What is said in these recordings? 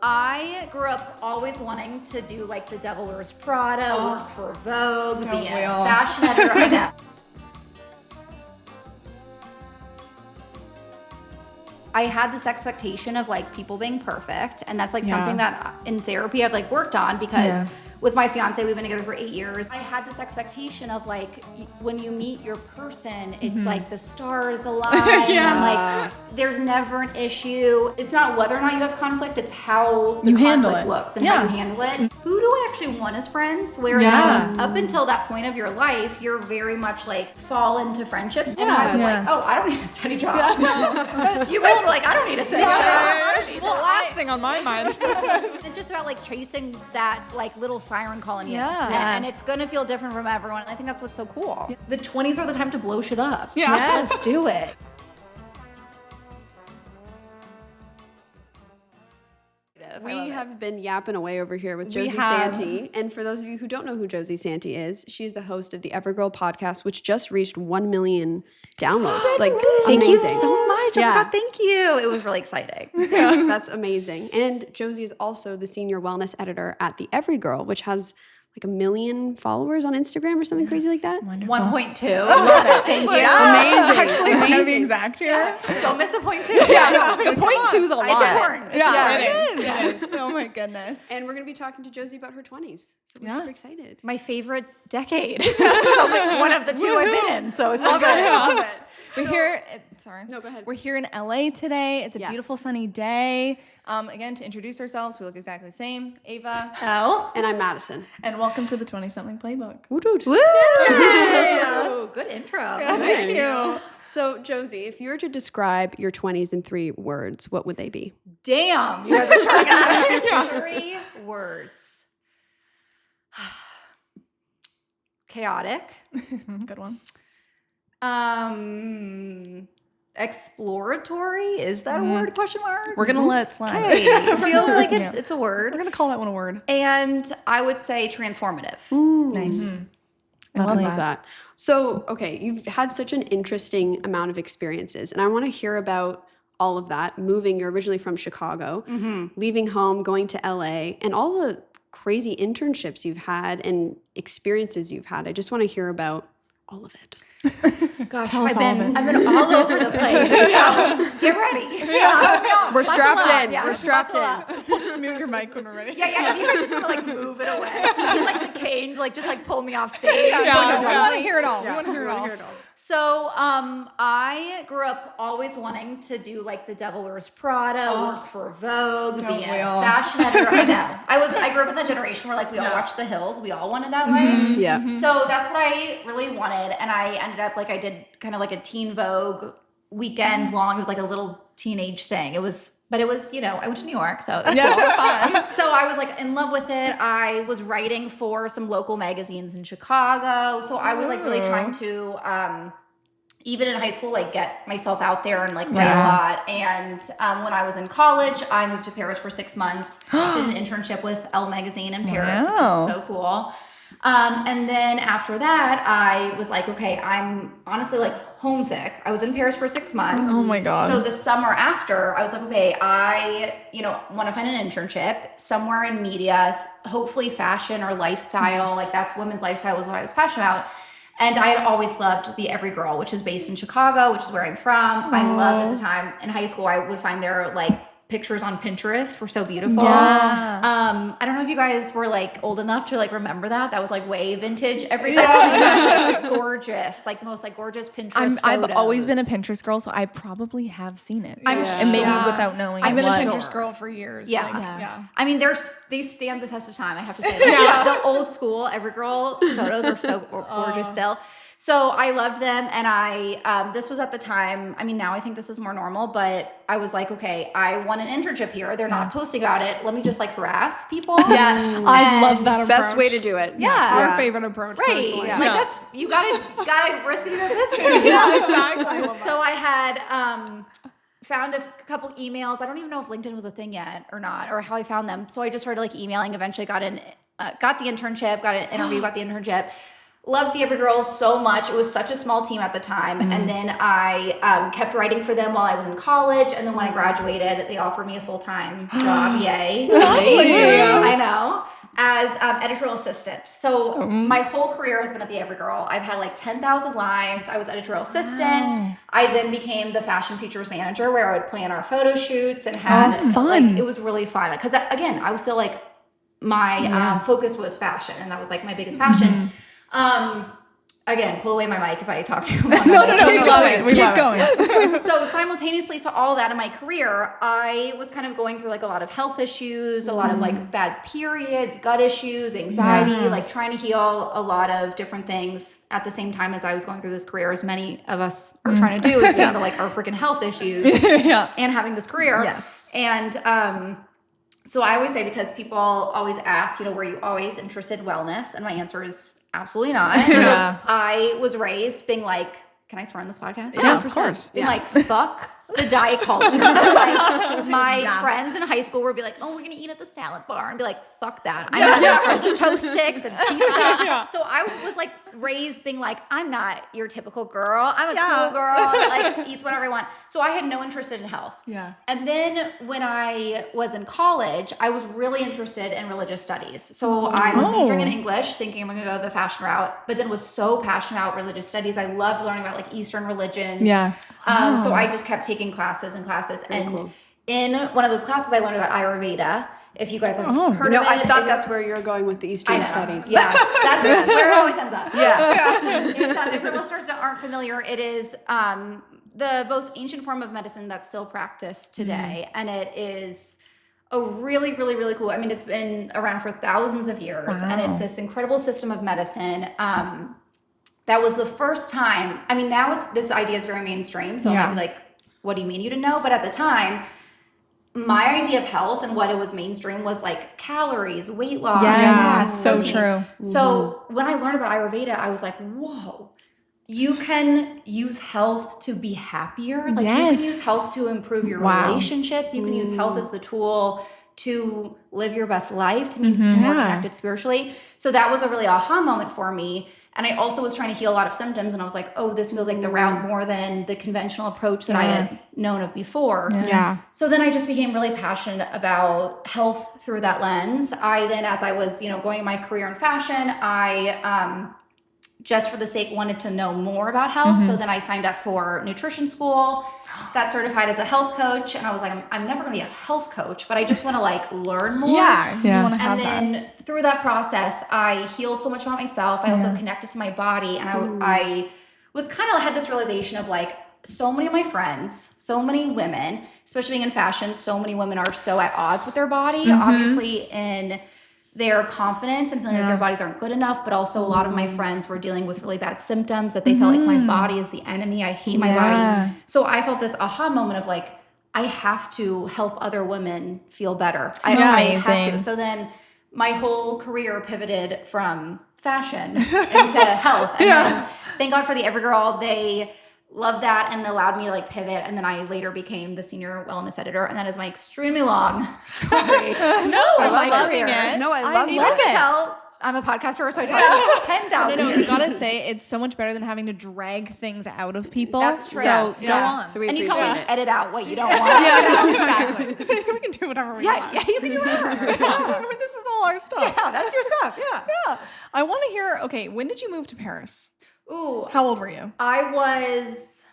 I grew up always wanting to do like the Devil Wears Prada, work for Vogue, be a fashion editor. I know. I had this expectation of like people being perfect, and that's like something that in therapy I've like worked on because with my fiance, we've been together for 8 years. I had this expectation of like, when you meet your person, it's like the stars align and like there's never an issue. It's not whether or not you have conflict, it's how the conflict looks and how you handle it. Who do I actually want as friends? Whereas up until that point of your life, you're very much like fall into friendships. And I was like, oh, I don't need a steady job. You guys were like, I don't need a steady job. I don't need well, last thing on my mind. It's just about like chasing that like little siren calling you. And it's gonna feel different from everyone. And I think that's what's so cool. The 20s are the time to blow shit up. Let's do it. We have been yapping away over here with Josie Santi. And for those of you who don't know who Josie Santi is, she's the host of the Evergirl podcast, which just reached 1 million downloads. Thank you so much. Thank you. It was really exciting. That's amazing. And Josie is also the senior wellness editor at the Evergirl, which has like 1 million followers on Instagram or something crazy like that. 1.2. Love it. Thank you. Amazing. Actually, amazing. To be exact here. Don't miss the point 2. The point 2 is a lot. It's important. It is. Oh my goodness. And we're going to be talking to Josie about her 20s. So we're super excited. My favorite decade. So like one of the 2 I've been in. So it's all good. Love it. We're here. No, go ahead. We're here in LA today. It's a beautiful sunny day. Again, to introduce ourselves, we look exactly the same. Ava, Elle, and I'm Madison. and welcome to the 20 Something Playbook. Woo! Good intro. Thank you. So, Josie, if you were to describe your 20s in 3 words, what would they be? Damn, you guys are trying out 3 words. Chaotic. Good one. Exploratory, is that a word? Question mark. We're gonna let it slide. Okay. It feels like it's a word. We're gonna call that one a word. And I would say transformative. Nice. I love that. So, okay, you've had such an interesting amount of experiences, and I want to hear about all of that. Moving, you're originally from Chicago, leaving home, going to LA, and all the crazy internships you've had and experiences you've had. I just want to hear about all of it. Gosh, I've been all over the place. So get ready. We're strapped in. We're strapped in. We'll just mute your mic when we're ready. Yeah. You guys just want to like move it away. Just like the cane, like just like pull me off stage. We want to hear it all. We want to hear it all. So I grew up always wanting to do like the Devil Wears Prada, work for Vogue, be a fashion editor. I know. I grew up in the generation where like we all watched The Hills. We all wanted that life. Yeah. So that's what I really wanted. And I ended up like I did kind of like a teen Vogue weekend long. It was like a little teenage thing. It was, you know, I went to New York, so it was fun. So I was like in love with it. I was writing for some local magazines in Chicago. So I was like really trying to, even in high school, like get myself out there and like write a lot. And when I was in college, I moved to Paris for 6 months, did an internship with Elle magazine in Paris, which was so cool. And then after that, I was like, okay, I'm honestly like homesick. I was in Paris for 6 months. Oh my God. So the summer after, I was like, okay, I, want to find an internship somewhere in media, hopefully fashion or lifestyle. Like that's women's lifestyle was what I was passionate about. And I had always loved the Evergirl, which is based in Chicago, which is where I'm from. I loved at the time in high school, I would find their like pictures on Pinterest were so beautiful. I don't know if you guys were like old enough to like remember that. That was like way vintage. Everything gorgeous, like the most like gorgeous Pinterest photos. I've always been a Pinterest girl, so I probably have seen it. And maybe without knowing. I've been a Pinterest girl for years. Yeah. I mean, they stand the test of time, I have to say. The old school Evergirl photos are so gorgeous still. So I loved them, and I this was at the time, I mean, now I think this is more normal, but I was like, okay, I want an internship here. They're not posting about it. Let me just like harass people. Yes. I love that approach. Best way to do it. Yeah. Our favorite approach, personally. Like that's, you gotta risk it in this history. Exactly. So I had found a couple emails. I don't even know if LinkedIn was a thing yet or not, or how I found them. So I just started like emailing, eventually got the internship, got an interview, got the internship. loved the Every Girl so much. It was such a small team at the time. And then I kept writing for them while I was in college. And then when I graduated, they offered me a full-time job. Yay. I know. As editorial assistant. So my whole career has been at the Every Girl. I've had like 10,000 lives. I was editorial assistant. I then became the fashion features manager where I would plan our photo shoots and had fun. like, it was really fun. Because again, I was still like, my focus was fashion, and that was like my biggest passion. Again, pull away my mic if I talk too long. No, keep going. Keep going. So simultaneously to all that in my career, I was kind of going through like a lot of health issues, a lot of like bad periods, gut issues, anxiety, like trying to heal a lot of different things at the same time as I was going through this career, as many of us are trying to do, is handle like our freaking health issues and having this career. Yes. And so I always say, because people always ask, you know, were you always interested in wellness? And my answer is absolutely not. I was raised being like, can I swear on this podcast? Yeah, of course. Being like, fuck the diet culture. Like, my friends in high school would be like, oh, we're going to eat at the salad bar. And be like, fuck that. I'm having French toast sticks and pizza. So I was like raised being like, I'm not your typical girl. I'm a cool girl that like eats whatever I want. So I had no interest in health. And then when I was in college, I was really interested in religious studies. So I was majoring in English, thinking I'm going to go the fashion route, but then was so passionate about religious studies. I loved learning about like Eastern religions. So I just kept taking classes and classes. In one of those classes, I learned about Ayurveda. If you guys have heard of it. I thought that's where you're going with the Eastern studies. Yes, that's where it always ends up. It's, if your listeners aren't familiar, it is the most ancient form of medicine that's still practiced today. And it is a really, really, really cool. I mean, it's been around for thousands of years. And it's this incredible system of medicine. That was the first time. I mean, now this idea is very mainstream. So I'm like, what do you mean you didn't know? But at the time, my idea of health and what it was mainstream was like calories, weight loss. Yes, so protein. true. So when I learned about Ayurveda, I was like, whoa, you can use health to be happier. Like you can use health to improve your relationships. You can use health as the tool to live your best life, to be more connected spiritually. So that was a really aha moment for me. And I also was trying to heal a lot of symptoms, and I was like, oh, this feels like the route more than the conventional approach that I had known of before. So then I just became really passionate about health through that lens. I then, as I was, going my career in fashion, I just for the sake wanted to know more about health. So then I signed up for nutrition school, got certified as a health coach, and I was like, I'm never going to be a health coach, but I just want to like learn more. And then through that process, I healed so much about myself. I also connected to my body, and I was kind of had this realization of like, so many of my friends, so many women, especially being in fashion, so many women are so at odds with their body, obviously in their confidence and feeling like their bodies aren't good enough, but also a lot of my friends were dealing with really bad symptoms that they felt like my body is the enemy. I hate my body. So I felt this aha moment of like, I have to help other women feel better. I have to. So then my whole career pivoted from fashion into health. And then, thank God for the Every Girl. They loved that and allowed me to like pivot. And then I later became the senior wellness editor. And that is my extremely long story. I love loving it. No, I love You guys can tell I'm a podcaster, so I talk to 10,000 No, you gotta say, it's so much better than having to drag things out of people. That's true. So go on. So we and you can appreciate always it. edit out what you don't want. Exactly. We can do whatever we want. Yeah, you can do whatever. This is all our stuff. Yeah, that's your stuff. Yeah. I want to hear, okay, when did you move to Paris? Ooh, How old were you? I was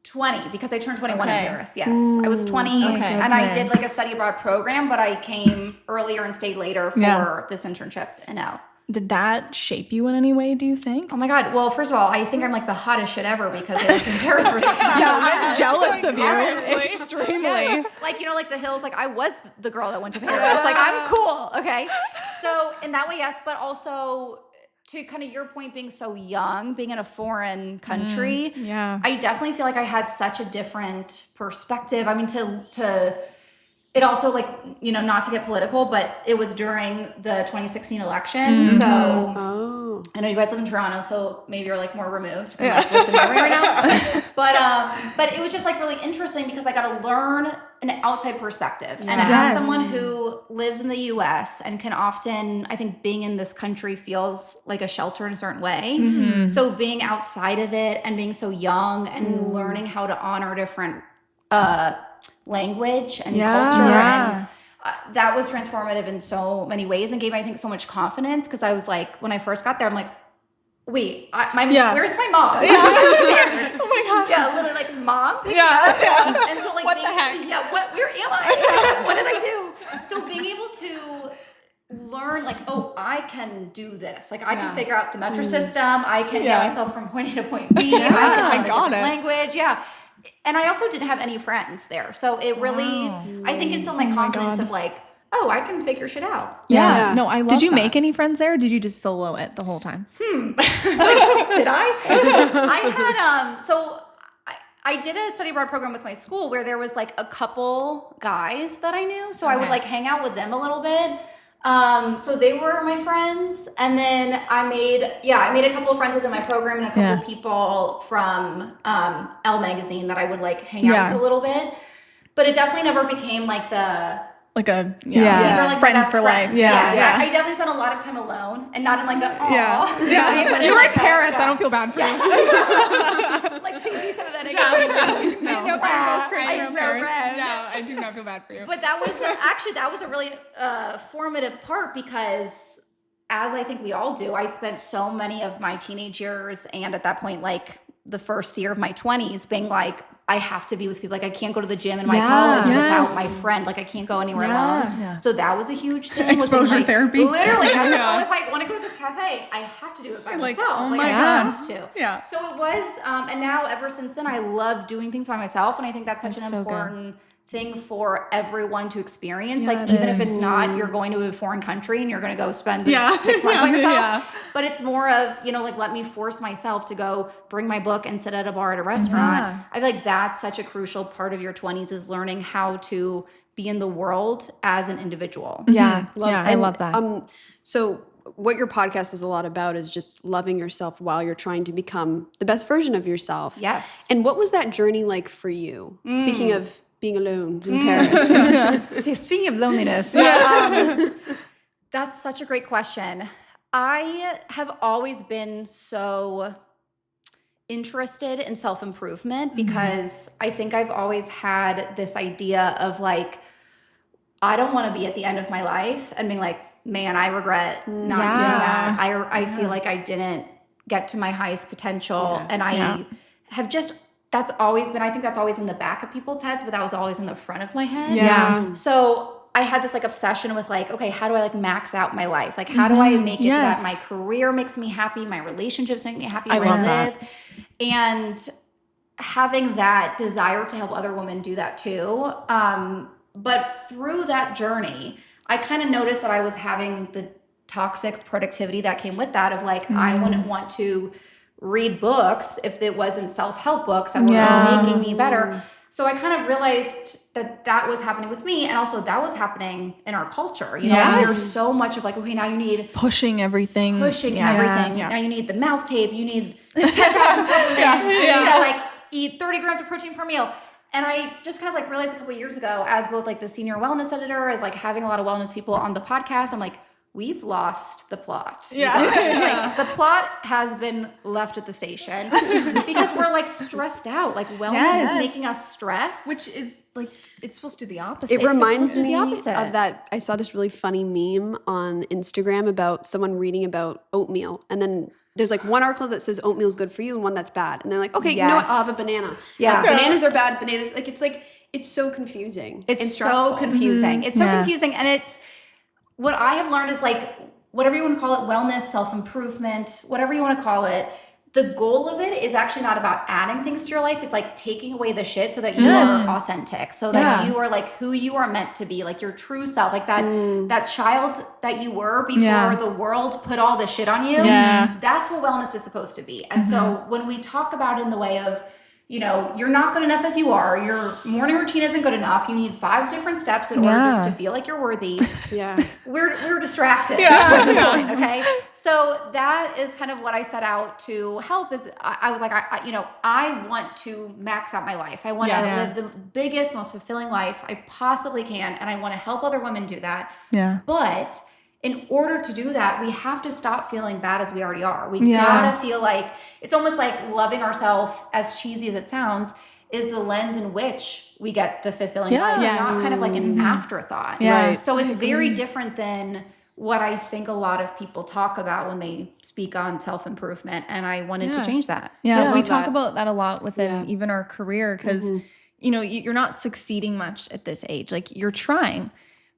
20 because I turned 21 in Paris. Yes, I was 20, and I did like a study abroad program, but I came earlier and stayed later for this internship in Elle. Did that shape you in any way, do you think? Oh my God. Well, first of all, I think I'm like the hottest shit ever because I was in Paris for 6 months. I'm jealous of you. honestly. Extremely. Like, like the hills, like I was the girl that went to Paris. Like I'm cool. Okay. So in that way, yes, but also to kind of your point, being so young, being in a foreign country, I definitely feel like I had such a different perspective. I mean, to it also like, not to get political, but it was during the 2016 election. So I know you guys live in Toronto, so maybe you're like more removed than like what's in my right now. But it was just like really interesting because I got to learn an outside perspective. And as someone who lives in the US and can often, I think being in this country feels like a shelter in a certain way. So being outside of it and being so young and learning how to honor different language and culture and that was transformative in so many ways and gave me, I think, so much confidence because I was like, when I first got there, I'm like, wait, where's my mom? Oh my God. Yeah, literally like, mom? And so like, what the heck? Yeah, where am I? What did I do? So being able to learn like, oh, I can do this. Like I can figure out the metro system. I can get myself from point A to point B. I can learn a different language. Yeah. And I also didn't have any friends there. So it really, I think instilled my confidence of like, oh, I can figure shit out. Yeah. No, I love Did you that. make any friends there or did you just solo it the whole time? Did I? I had, so I did a study abroad program with my school where there was like a couple guys that I knew. So I would like hang out with them a little bit. So they were my friends. And then I made a couple of friends within my program and a couple of people from Elle magazine that I would like hang out with a little bit. But it definitely never became like Like a these are, like, my friend best for friends. life. Yeah. I definitely spent a lot of time alone and not in like a You were in Paris. I don't feel bad for you. like please be sympathetic. No friends. I was crazy in Paris. Yeah, I do not feel bad for you. But that was a really formative part because as I think we all do, I spent so many of my teenage years and at that point like the first year of my 20s being like, I have to be with people. Like I can't go to the gym in my college without my friend. Like I can't go anywhere alone. Yeah. So that was a huge thing. Exposure therapy. Literally. If I want to go to this cafe, I have to do it by myself. Oh my God. I have to. Yeah. So it was, and now ever since then, I love doing things by myself. And I think that's such an important thing for everyone to experience. Like even if it's not, you're going to a foreign country and you're going to go spend 6 months by yourself. But it's more of, like let me force myself to go bring my book and sit at a bar at a restaurant. I feel like that's such a crucial part of your 20s is learning how to be in the world as an individual. Yeah. I love that. So what your podcast is a lot about is just loving yourself while you're trying to become the best version of yourself. Yes. And what was that journey like for you? Speaking of being alone in Paris. See, speaking of loneliness, that's such a great question. I have always been so interested in self-improvement because I think I've always had this idea of like, I don't want to be at the end of my life and being like, man, I regret not doing that. I feel like I didn't get to my highest potential. And I have just, I think that's always in the back of people's heads, but that was always in the front of my head. Yeah. So I had this like obsession with like, okay, how do I like max out my life? Like, how do I make it so that my career makes me happy, my relationships make me happy, where I live? And having that desire to help other women do that too. But through that journey, I kind of noticed that I was having the toxic productivity that came with that of like, I wouldn't want to read books if it wasn't self-help books that were making me better. So I kind of realized that was happening with me, and also that was happening in our culture. There's so much of like, okay, now you need pushing everything. Now you need the mouth tape, you need the 10,000 supplements, you need to like eat 30 grams of protein per meal. And I just kind of like realized a couple of years ago, as both like the senior wellness editor, as like having a lot of wellness people on the podcast, I'm like, we've lost the plot. Like, the plot has been left at the station because we're like stressed out. Like wellness is making us stressed. Which is like, it's supposed to do the opposite. It reminds me of that. I saw this really funny meme on Instagram about someone reading about oatmeal. And then there's like one article that says oatmeal is good for you and one that's bad. And they're like, okay, you know what? I'll have a banana. Yeah. Bananas are bad. Bananas, like, it's so confusing. It's so confusing. It's so confusing. And it's, what I have learned is like, whatever you want to call it, wellness, self-improvement, whatever you want to call it, the goal of it is actually not about adding things to your life. It's like taking away the shit so that you are authentic, so that you are like who you are meant to be, like your true self, like that child that you were before the world put all the shit on you. That's what wellness is supposed to be. And so when we talk about it in the way of, you know, you're not good enough as you are. Your morning routine isn't good enough. You need 5 different steps in order just to feel like you're worthy. Yeah. We're distracted at this point, okay? So that is kind of what I set out to help is I was like, I want to max out my life. I want to live the biggest, most fulfilling life I possibly can. And I want to help other women do that. Yeah. But in order to do that, we have to stop feeling bad as we already are. We gotta feel like, it's almost like loving ourselves, as cheesy as it sounds, is the lens in which we get the fulfilling life, not kind of like an afterthought. Yeah. Right. So it's very different than what I think a lot of people talk about when they speak on self-improvement. And I wanted to change that. Yeah, we talk about that a lot within even our career because, you know, you're not succeeding much at this age. Like you're trying.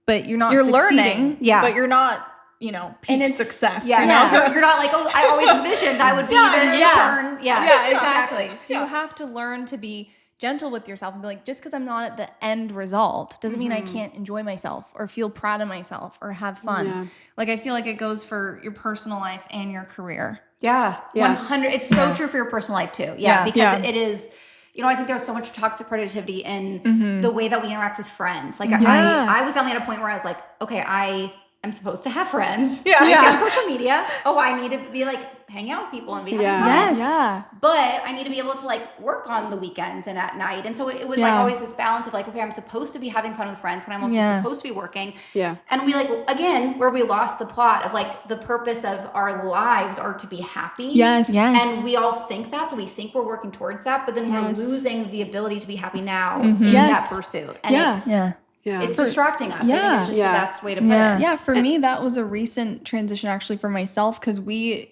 But you're not learning, but you're not, you know, peak success. Yeah, you know? You're not like, oh, I always envisioned I would be there in turn. Yeah, exactly. So you have to learn to be gentle with yourself and be like, just because I'm not at the end result doesn't mean I can't enjoy myself or feel proud of myself or have fun. Yeah. Like I feel like it goes for your personal life and your career. Yeah, 100. It's so true for your personal life too. Yeah, because it is. You know, I think there's so much toxic productivity in the way that we interact with friends. Like I was definitely at a point where I was like, okay, I am supposed to have friends. Yeah. I see on social media. Oh, I need to be like hang out with people and be having fun. Yeah. But I need to be able to like work on the weekends and at night. And so it was like always this balance of like, okay, I'm supposed to be having fun with friends, but I'm also supposed to be working. Yeah. And we like, again, where we lost the plot of like the purpose of our lives are to be happy. Yes. And we all think that. So we think we're working towards that, but then we're losing the ability to be happy now in that pursuit. And it's distracting us. I think it's just the best way to put it. Yeah, for me, that was a recent transition actually for myself because we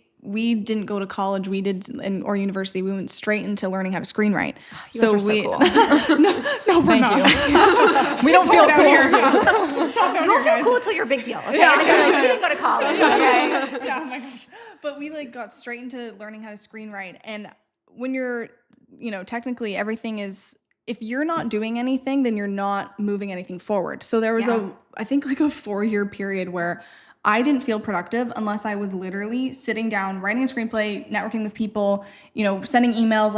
didn't go to college. We did or university. We went straight into learning how to screenwrite. So we cool. no, thank you. We don't feel cool here. You don't feel cool until you're a big deal. Okay, you didn't go to college. Okay. Oh my gosh. But we like got straight into learning how to screenwrite, and when you're, you know, technically everything is. If you're not doing anything, then you're not moving anything forward. So there was I think like a 4-year period where I didn't feel productive unless I was literally sitting down, writing a screenplay, networking with people, you know, sending emails,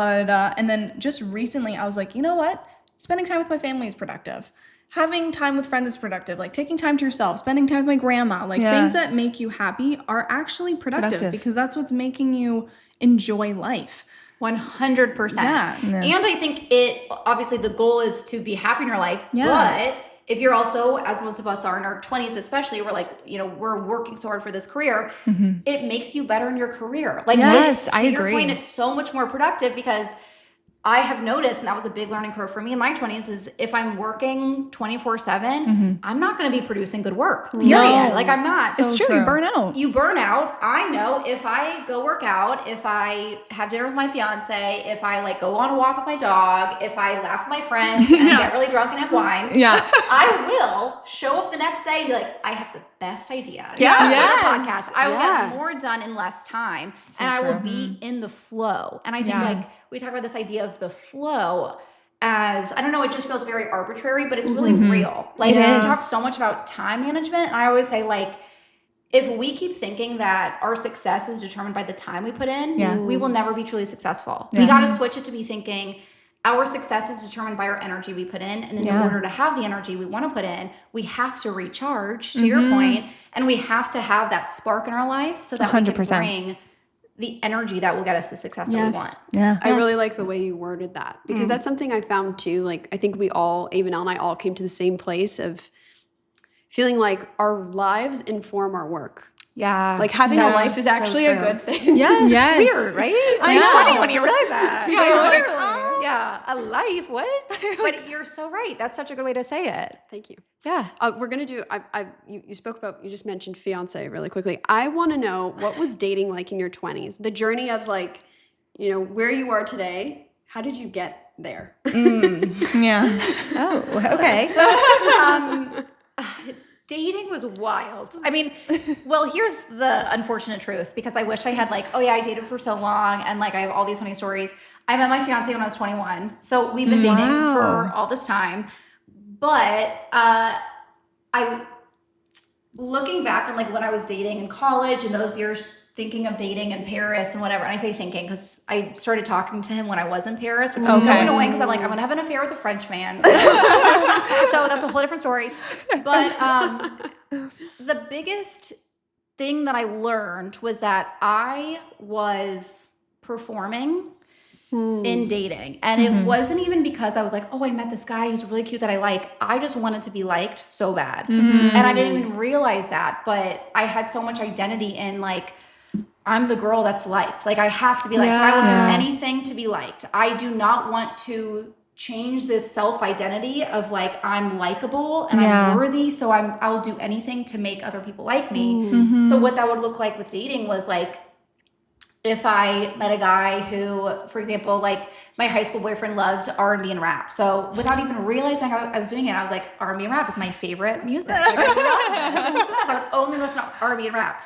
And then just recently I was like, you know what? Spending time with my family is productive. Having time with friends is productive. Like taking time to yourself, spending time with my grandma, like things that make you happy are actually productive because that's what's making you enjoy life. 100%. Yeah. And I think obviously the goal is to be happy in your life, but if you're also, as most of us are in our 20s especially, we're like, you know, we're working so hard for this career, it makes you better in your career. Like to your point, it's so much more productive because I have noticed, and that was a big learning curve for me in my 20s, is if I'm working 24/7, I'm not going to be producing good work. Period. No. Like I'm not. It's true. You burn out. You burn out. I know if I go work out, if I have dinner with my fiance, if I like go on a walk with my dog, if I laugh with my friends and get really drunk and have wine, I will show up the next day and be like, I have the best idea. For the podcast. I will get more done in less time, and I will be in the flow. And I think like we talk about this idea of the flow as, I don't know, it just feels very arbitrary, but it's really real. Like we talk so much about time management, and I always say like, if we keep thinking that our success is determined by the time we put in, we will never be truly successful. We got to switch it to be thinking our success is determined by our energy we put in. And in order to have the energy we want to put in, we have to recharge, to your point, and we have to have that spark in our life so that 100%. We can bring the energy that will get us the success that we want. Yeah. I really like the way you worded that because that's something I found too. Like, I think we all, even Elle and I all came to the same place of feeling like our lives inform our work. Yeah. Like having a life is actually a good thing. Yes. Weird, right? I know. Funny when you realize that. A life, what? But you're so right. That's such a good way to say it. Thank you. Yeah. We're going to do, you spoke about, you just mentioned fiance really quickly. I want to know, what was dating like in your 20s? The journey of like, you know, where you are today. How did you get there? Yeah. Oh, okay. Dating was wild. I mean, well, here's the unfortunate truth, because I wish I had like, oh yeah, I dated for so long and like I have all these funny stories. I met my fiance when I was 21. So we've been dating for all this time. But I looking back on like when I was dating in college and those years, thinking of dating in Paris and whatever. And I say thinking because I started talking to him when I was in Paris, which is so annoying because I'm like, I'm going to have an affair with a French man. So that's a whole different story. But the biggest thing that I learned was that I was performing in dating. And it wasn't even because I was like, oh, I met this guy who's really cute that I like. I just wanted to be liked so bad. And I didn't even realize that. But I had so much identity in like, I'm the girl that's liked. Like I have to be liked. So I will do anything to be liked. I do not want to change this self-identity of like, I'm likable and I'm worthy. So I'll do anything to make other people like me. So what that would look like with dating was like, if I met a guy who, for example, like my high school boyfriend loved R&B and rap. So without even realizing how I was doing it, I was like, R&B and rap is my favorite music. Like, I would only listen to R&B and rap.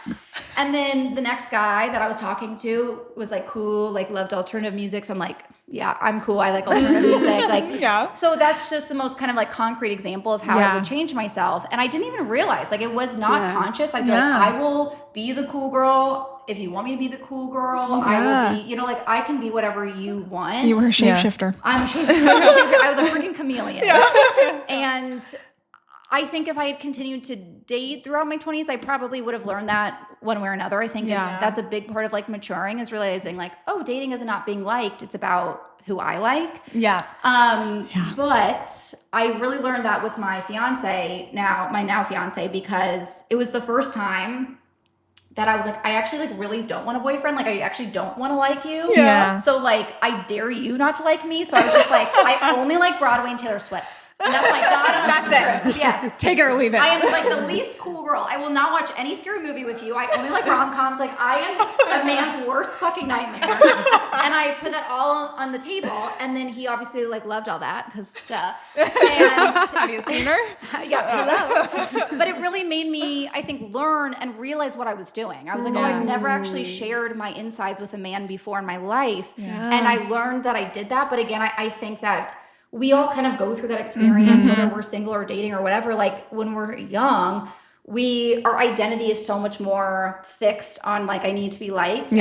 And then the next guy that I was talking to was like cool, like loved alternative music. So I'm like, yeah, I'm cool. I like alternative music. Like, so that's just the most kind of like concrete example of how I would change myself. And I didn't even realize, like it was not conscious. I'd be like, I will be the cool girl. If you want me to be the cool girl, I will be, you know, like I can be whatever you want. You were a shapeshifter. I'm a shapeshifter. I was a freaking chameleon. And I think if I had continued to date throughout my 20s, I probably would have learned that one way or another. I think that's a big part of like maturing is realizing like, oh, dating is not being liked. It's about who I like. But I really learned that with my fiance my now fiance, because it was the first time that I was like, I actually like really don't want a boyfriend. Like I actually don't want to like you. So like, I dare you not to like me. So I was just like, I only like Broadway and Taylor Swift. And that's my God. That's it. Yes. Take it or leave it. I am like the least cool girl. I will not watch any scary movie with you. I only like rom-coms. Like I am a man's worst fucking nightmare. And I put that all on the table. And then he obviously like loved all that because duh. And have you seen her? hello. But it really made me, I think, learn and realize what I was doing. I was like, oh, I've never actually shared my insides with a man before in my life. And I learned that I did that. But again, I think that we all kind of go through that experience, whether we're single or dating or whatever. Like when we're young, our identity is so much more fixed on like, I need to be liked.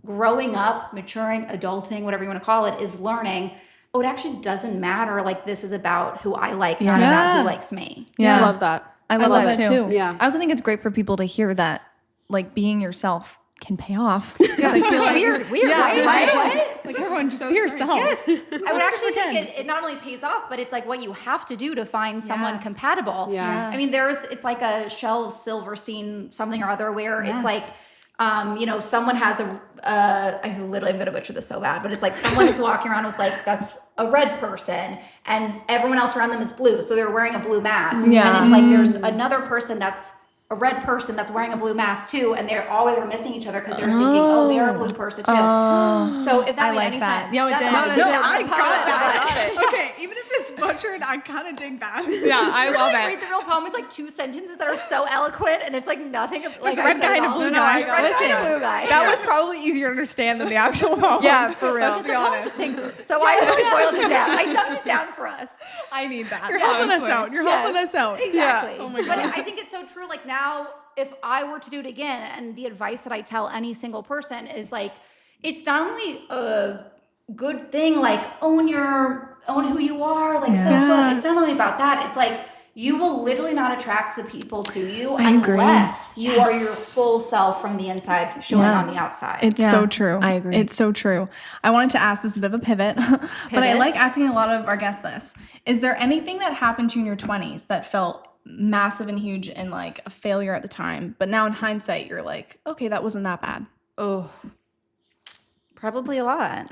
Growing up, maturing, adulting, whatever you want to call it, is learning, oh, it actually doesn't matter. Like this is about who I like, not about who likes me. I love that. I love that too. Yeah. I also think it's great for people to hear that like being yourself can pay off. I feel like weird, right? Like everyone just be yourself. Yes. I would actually think it not only pays off, but it's like what you have to do to find someone compatible. I mean, it's like a Shel Silverstein something or other where it's like, you know, someone has I literally am going to butcher this so bad, but it's like someone is walking around with like, that's a red person and everyone else around them is blue. So they're wearing a blue mask. And it's like, there's another person that's a red person that's wearing a blue mask too, and they're always missing each other because they're thinking, oh, they're a blue person too. So if that made any sense. No, it did. I got that. Okay, even if it's butchered, I kind of dig that. Yeah, I love it. Read the real poem. It's like 2 sentences that are so eloquent, and it's like nothing. Like a red guy and a blue guy. Listen, that was probably easier to understand than the actual poem. Yeah, for real. Let's be honest. So I really boiled it down. I dumbed it down for us. I need that. You're helping us out. You're helping us out. Exactly. Oh my God. But I think it's so true. Like now, if I were to do it again, and the advice that I tell any single person is like, it's not only a good thing, like own who you are, like self-love. It's not only about that. It's like you will literally not attract the people to you unless you are your full self from the inside showing on the outside. It's so true. I agree. It's so true. I wanted to ask, this is a bit of a pivot, but I like asking a lot of our guests this. Is there anything that happened to you in your 20s that felt massive and huge and like a failure at the time, but now in hindsight, you're like, okay, that wasn't that bad? Oh, probably a lot.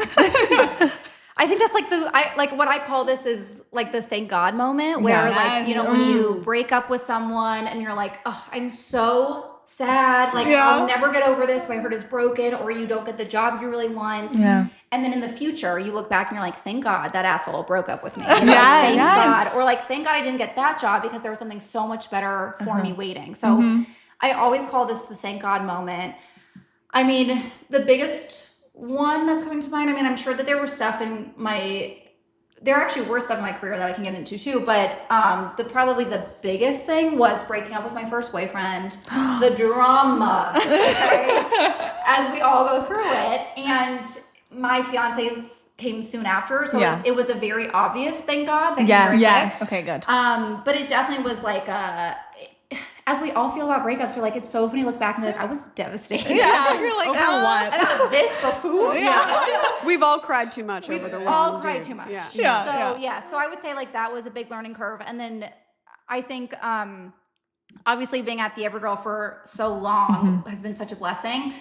I think that's like what I call this is like the thank God moment where like, you know, when you break up with someone and you're like, oh, I'm so sad. Like I'll never get over this. My heart is broken, or you don't get the job you really want. And then in the future, you look back and you're like, thank God that asshole broke up with me. You know, thank God. Or like, thank God I didn't get that job because there was something so much better for me waiting. So I always call this the thank God moment. I mean, the biggest one that's coming to mind, I mean, I'm sure that there was stuff in my there actually were stuff in my career that I can get into too, but probably the biggest thing was breaking up with my first boyfriend. The drama, okay? As we all go through it, and my fiance came soon after, so it was a very obvious, thank God, that he yes. Okay, good. But it definitely was like as we all feel about breakups, we're like, it's so funny to look back and be like, I was devastated. Yeah, you're like, what? About this before? We've all cried too much over the wrong all cried too much. Yeah. So I would say like that was a big learning curve. And then I think obviously being at the Evergirl for so long has been such a blessing.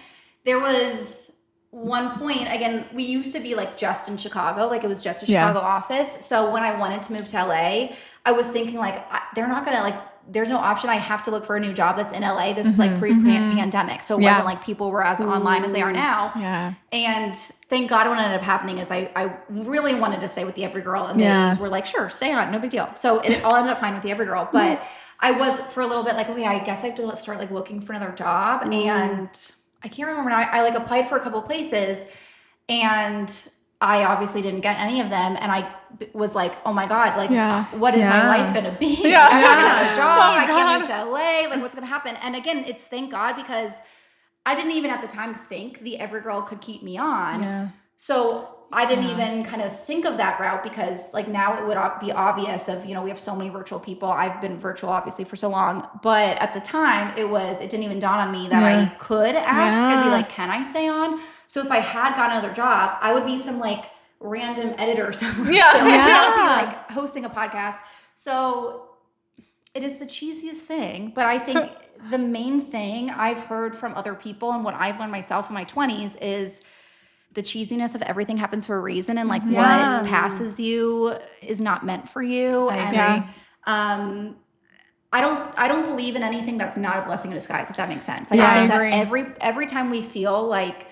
There was one point, again, we used to be like just in Chicago, like it was just a Chicago office. So when I wanted to move to LA, I was thinking like, they're not going to like, there's no option. I have to look for a new job that's in LA. This was like pre-pandemic. So it wasn't like people were as online as they are now. Yeah. And thank God what ended up happening is I really wanted to stay with the Evergirl, and they were like, sure, stay on, no big deal. So it all ended up fine with the Evergirl. But I was for a little bit like, okay, I guess I have to start like looking for another job. And I can't remember now. I like applied for a couple places, and I obviously didn't get any of them. And I was like, oh my God, like what is my life going to be? I can't get a job. I can't move to LA. Like what's going to happen? And again, it's thank God, because I didn't even at the time think the Evergirl could keep me on. Yeah. So I didn't even kind of think of that route, because like now it would be obvious of, we have so many virtual people. I've been virtual obviously for so long, but at the time it didn't even dawn on me that I could ask and be like, can I stay on? So if I had gotten another job, I would be some like random editor somewhere. Like hosting a podcast. So it is the cheesiest thing, but I think the main thing I've heard from other people and what I've learned myself in my 20s is the cheesiness of everything happens for a reason, and like what passes you is not meant for you. I don't believe in anything that's not a blessing in disguise, if that makes sense. Like, I think that every time we feel like,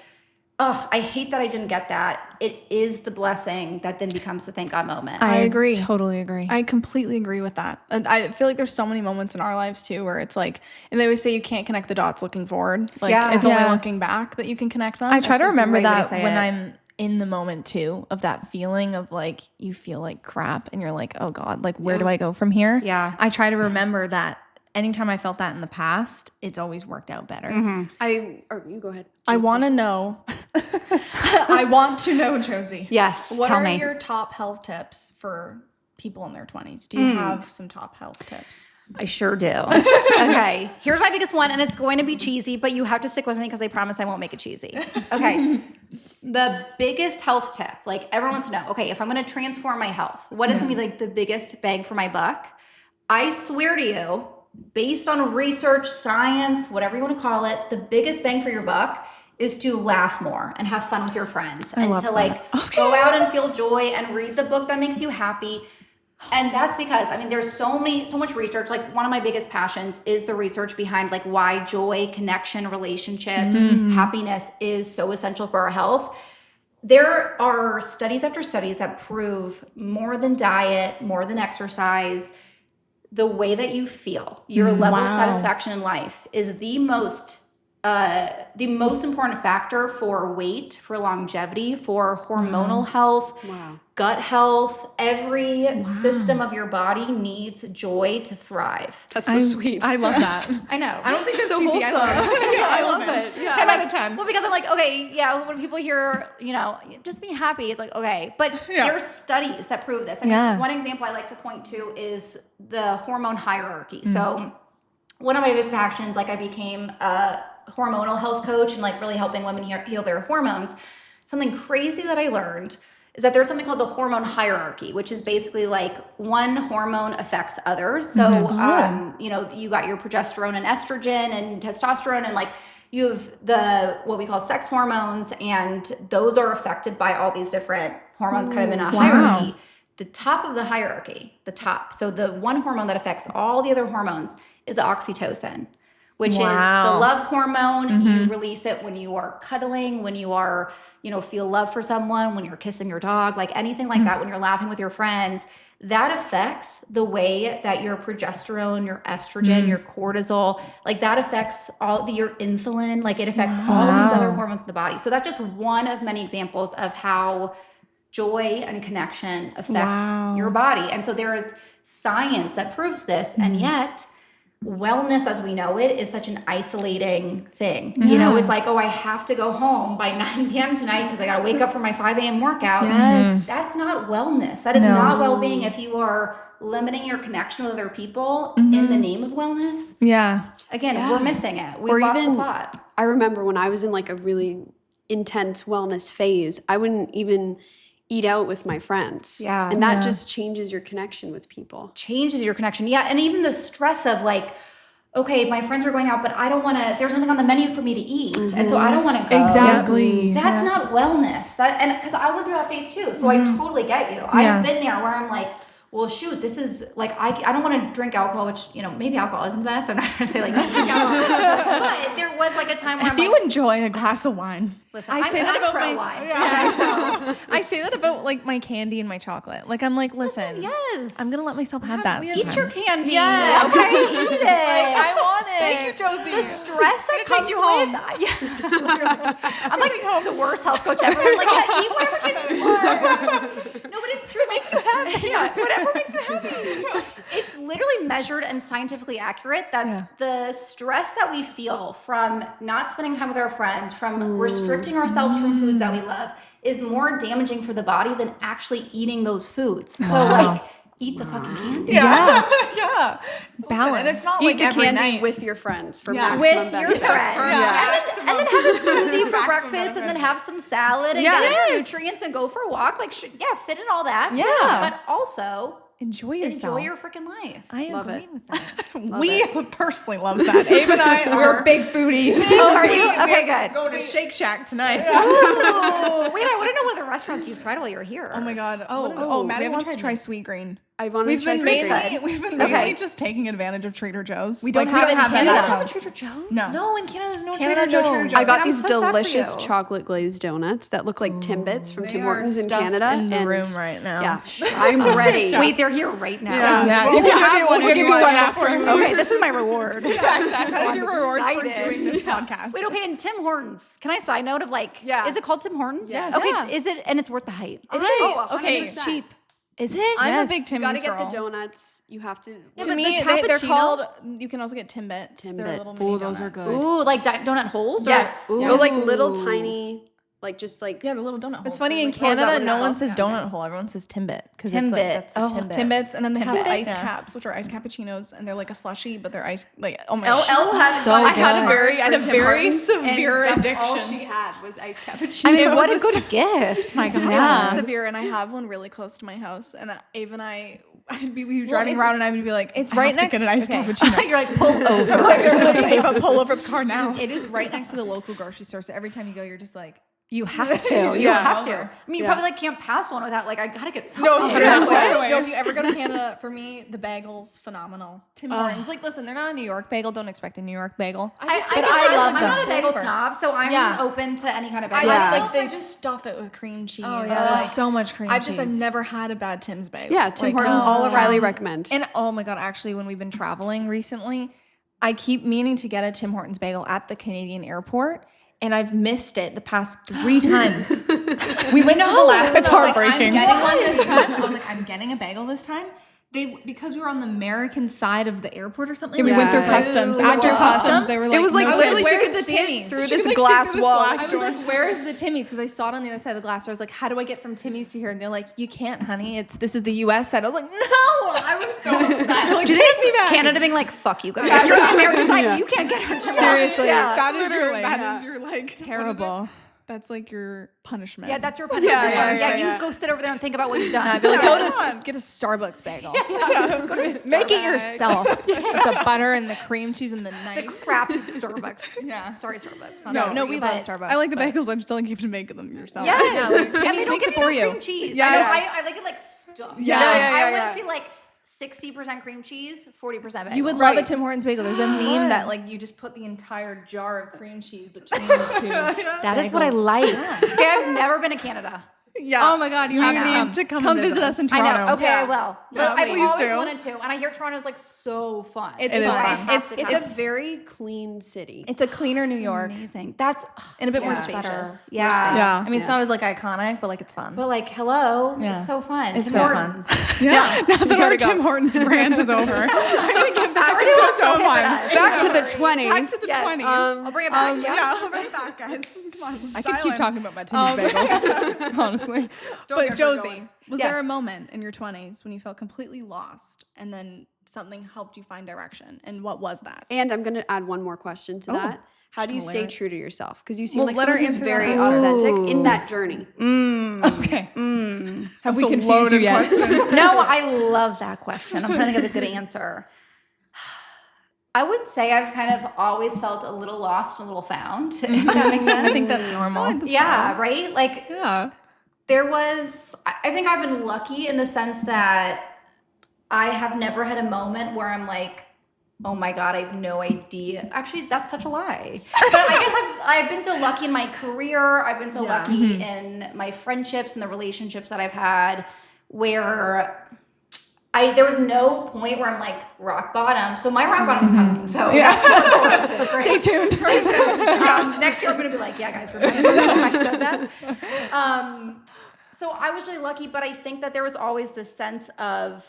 oh, I hate that I didn't get that, it is the blessing that then becomes the thank God moment. I agree. Totally agree. I completely agree with that. And I feel like there's so many moments in our lives too where it's like, and they always say you can't connect the dots looking forward. Like it's only looking back that you can connect them. I try to remember that when I'm in the moment too, of that feeling of like, you feel like crap and you're like, oh God, like where do I go from here? Yeah. I try to remember that. Anytime I felt that in the past, it's always worked out better. You go ahead. I want to know. I want to know, Josie. Yes. What are your top health tips for people in their 20s? Do you have some top health tips? I sure do. Okay. Here's my biggest one, and it's going to be cheesy, but you have to stick with me because I promise I won't make it cheesy. Okay. The biggest health tip, like everyone wants to know, okay, if I'm going to transform my health, what is going to be like the biggest bang for my buck? I swear to you, based on research, science, whatever you want to call it, the biggest bang for your buck is to laugh more and have fun with your friends and to like go out and feel joy and read the book that makes you happy. And that's because, there's so much research. Like one of my biggest passions is the research behind like why joy, connection, relationships, happiness is so essential for our health. There are studies after studies that prove more than diet, more than exercise, the way that you feel, your level of satisfaction in life is the most important factor for weight, for longevity, for hormonal health, gut health. Every system of your body needs joy to thrive. That's so sweet. I love that. I know. I don't think that's so cheesy. wholesome. I love it. Yeah. 10 out of 10. Well, because I'm like, okay, when people hear, just be happy, it's like, okay. But there's studies that prove this. One example I like to point to is the hormone hierarchy. So one of my big passions, like I became a hormonal health coach and like really helping women heal their hormones. Something crazy that I learned is that there's something called the hormone hierarchy, which is basically like one hormone affects others. So, you got your progesterone and estrogen and testosterone, and like you have what we call sex hormones, and those are affected by all these different hormones kind of in a hierarchy. The top of the hierarchy, so the one hormone that affects all the other hormones is oxytocin, which is the love hormone. You release it when you are cuddling, when you are, feel love for someone, when you're kissing your dog, like anything like that, when you're laughing with your friends. That affects the way that your progesterone, your estrogen, your cortisol, like that affects your insulin, like it affects all of these other hormones in the body. So that's just one of many examples of how joy and connection affect your body. And so there is science that proves this. And yet wellness as we know it is such an isolating thing. You know, it's like, oh, I have to go home by 9 p.m. tonight because I got to wake up for my 5 a.m. workout. That's not wellness. That is not well-being if you are limiting your connection with other people in the name of wellness. Again, we're missing it. We've lost the plot. I remember when I was in like a really intense wellness phase, I wouldn't even eat out with my friends. And that just changes your connection with people. Changes your connection. And even the stress of like, okay, my friends are going out, but I don't want to, there's nothing on the menu for me to eat. And so I don't want to go. Exactly. That's not wellness. And because I went through that phase too. So I totally get you. I've been there where I'm like, well, shoot, this is like, I don't want to drink alcohol, which, you know, maybe alcohol isn't the best. I'm not trying to say like, don't drink alcohol. But there was like a time where if you enjoy a glass of wine. Listen, I say that about my wine. I say that about like my candy and my chocolate. Like I'm like, listen, I'm gonna let myself have that. Eat your candy. Okay, eat it. I want it. Thank you, Josie. The stress that comes with. I'm like the worst health coach ever. I'm like, eat whatever candy you want. No, but it's true. It makes you happy. Whatever makes you happy. It's literally measured and scientifically accurate that the stress that we feel from not spending time with our friends, from restricting ourselves from foods that we love, is more damaging for the body than actually eating those foods. So like, eat the fucking candy. Balance. And it's not Eat like the every candy night. with your friends for With maximum your benefit. friends. And then have a smoothie for breakfast and then have some salad and get nutrients and go for a walk. Like, fit in all that. But also enjoy yourself. Enjoy your freaking life. I agree with that. We personally love that. Abe and I we're big foodies. Oh, are you? Okay, good. Go to Shake Shack tonight. Oh, wait, I want to know what the restaurants you've tried while you were here. Oh my god. Maddie wants to try Sweet Green. I want to try Sweet Green. We've been mainly just taking advantage of Trader Joe's. We don't have that. You don't have a Trader Joe's? No. In Canada, there's no Trader Joe's. I got I'm these so sad for delicious you. chocolate glazed donuts that look like Timbits from Tim Hortons in stuffed Canada. in the room right now. Yeah, I'm ready. Wait, they're here right now. We'll give you one after. Okay, this is my reward. That is your reward for excited. doing this podcast. Wait, okay, and Tim Hortons. Can I side note of like, is it called Tim Hortons? Yes. Okay, is it, and it's worth the hype? It is. Oh, Okay, 100%. it's cheap. Is it? I'm a big Timmy's You gotta get girl. the donuts. You have to. To me, they're called. You can also get Timbits. They're little mini those are donuts. good. Ooh, like donut holes? Yes. Ooh. Oh, like little tiny, like just like Yeah, the little donut holes. It's funny, in They're like- Canada, what no it's one called? says donut hole. Everyone says Timbit. Because Timbit. that's the Timbit. Timbits, and then they have Timbit. ice caps, which are iced cappuccinos, and they're like a slushy, but they're ice. Like, oh my Elle has So I had a good. very severe and addiction. All she had was iced cappuccino. I mean, what a good gift. My God. Yeah. Severe, and I have one really close to my house. And Ave and we'd be driving around, and I would be like, it's I right have to next- get an iced okay. cappuccino. You're like, pull over. Ava, pull over the car now. It is right next to the local grocery store. So every time you go, you're just like, You have to. You have to. I mean, you probably like can't pass one without like, I gotta get something. No, seriously. No, if you ever go to Canada, for me, the bagel's phenomenal. Tim Hortons. Like, listen, they're not a New York bagel. Don't expect a New York bagel. I love I'm them. not a bagel snob, so I'm open to any kind of bagel. They stuff it with cream cheese. Oh, yeah. There's so much cream cheese. I've never had a bad Tim's bagel. Yeah, Tim Hortons. Highly recommend. And oh my God, actually, when we've been traveling recently, I keep meaning to get a Tim Hortons bagel at the Canadian airport. And I've missed it the past 3 times. We went to the last one. It's heartbreaking. I'm getting one this time. I was like, I'm getting a bagel this time. Because we were on the American side of the airport or something. We went through customs. After customs, they were like, it was like literally she could see Timmy's? through this glass wall. I was like, where's the Timmy's? Because I saw it on the other side of the glass. So I was like, how do I get from Timmy's to here? And they're like, you can't, honey. This is the U.S. side. I was like, no. I was so upset. Like, Do you think it's Canada being like, fuck you guys? You're the American side. You can't get her. Seriously, Yeah. that is your like terrible. That's like your punishment. Yeah, that's your punishment. Yeah. You go sit over there and think about what you've done. I'd be like, get a Starbucks bagel. Make it yourself. With the butter and the cream cheese and the The knife. crappy Starbucks. Yeah. Sorry, Starbucks. No, we love Starbucks. I like the bagels. I'm still like you have to make them yourself. Yeah, like, and Timmy's they don't makes give it me for no you. cream cheese. Yes. I like it like stuffed. Yeah. I want it to be like 60% cream cheese, 40% bagel. You would love a Tim Hortons bagel. There's a meme that like you just put the entire jar of cream cheese between the two. That is what I like. Okay, I've never been to Canada. Yeah. Oh my God, you need to come visit us in Toronto. I know. Okay, I will. Yeah, I've please always do. wanted to, and I hear Toronto is like so fun. It is fun. fun. It's a very clean city. It's a cleaner New York. amazing. That's And a bit more spacious. spacious. Yeah. Yeah. I mean, it's not as like iconic, but like it's fun. But like, hello, Yeah. it's so fun. It's Tim so Hortons. fun. Yeah. Now that Here our we go. Tim Hortons rant is over, I'm gonna get back Already into was so so fun. hypnotized. Back to the 20s. Back to the Yes. 20s. I'll bring it back. Yeah, I'll bring it back, guys. Come on. I could keep talking about my Timmy's bagels, honestly. But Josie, was Yes. there a moment in your 20s when you felt completely lost and then something helped you find direction? And what was that? And I'm going to add one more question to that. How do you stay hilarious. true to yourself? Because you seem Well, like let her someone who's answer very that. authentic in that journey. Okay. Have we That's a confused you loaded yet? question. No, I love that question. I'm trying to think of a good answer. I would say I've kind of always felt a little lost and a little found. If that makes sense. I think that's normal. Yeah, right? Like Yeah. I think I've been lucky in the sense that I have never had a moment where I'm like, oh my God, I have no idea. Actually, that's such a lie. But I guess I've been so lucky in my career. I've been so lucky in my friendships and the relationships that I've had where there was no point where I'm like rock bottom. So my rock bottom's coming. So Stay tuned. next year I'm gonna be like, yeah, guys, remember I said that. So I was really lucky, but I think that there was always this sense of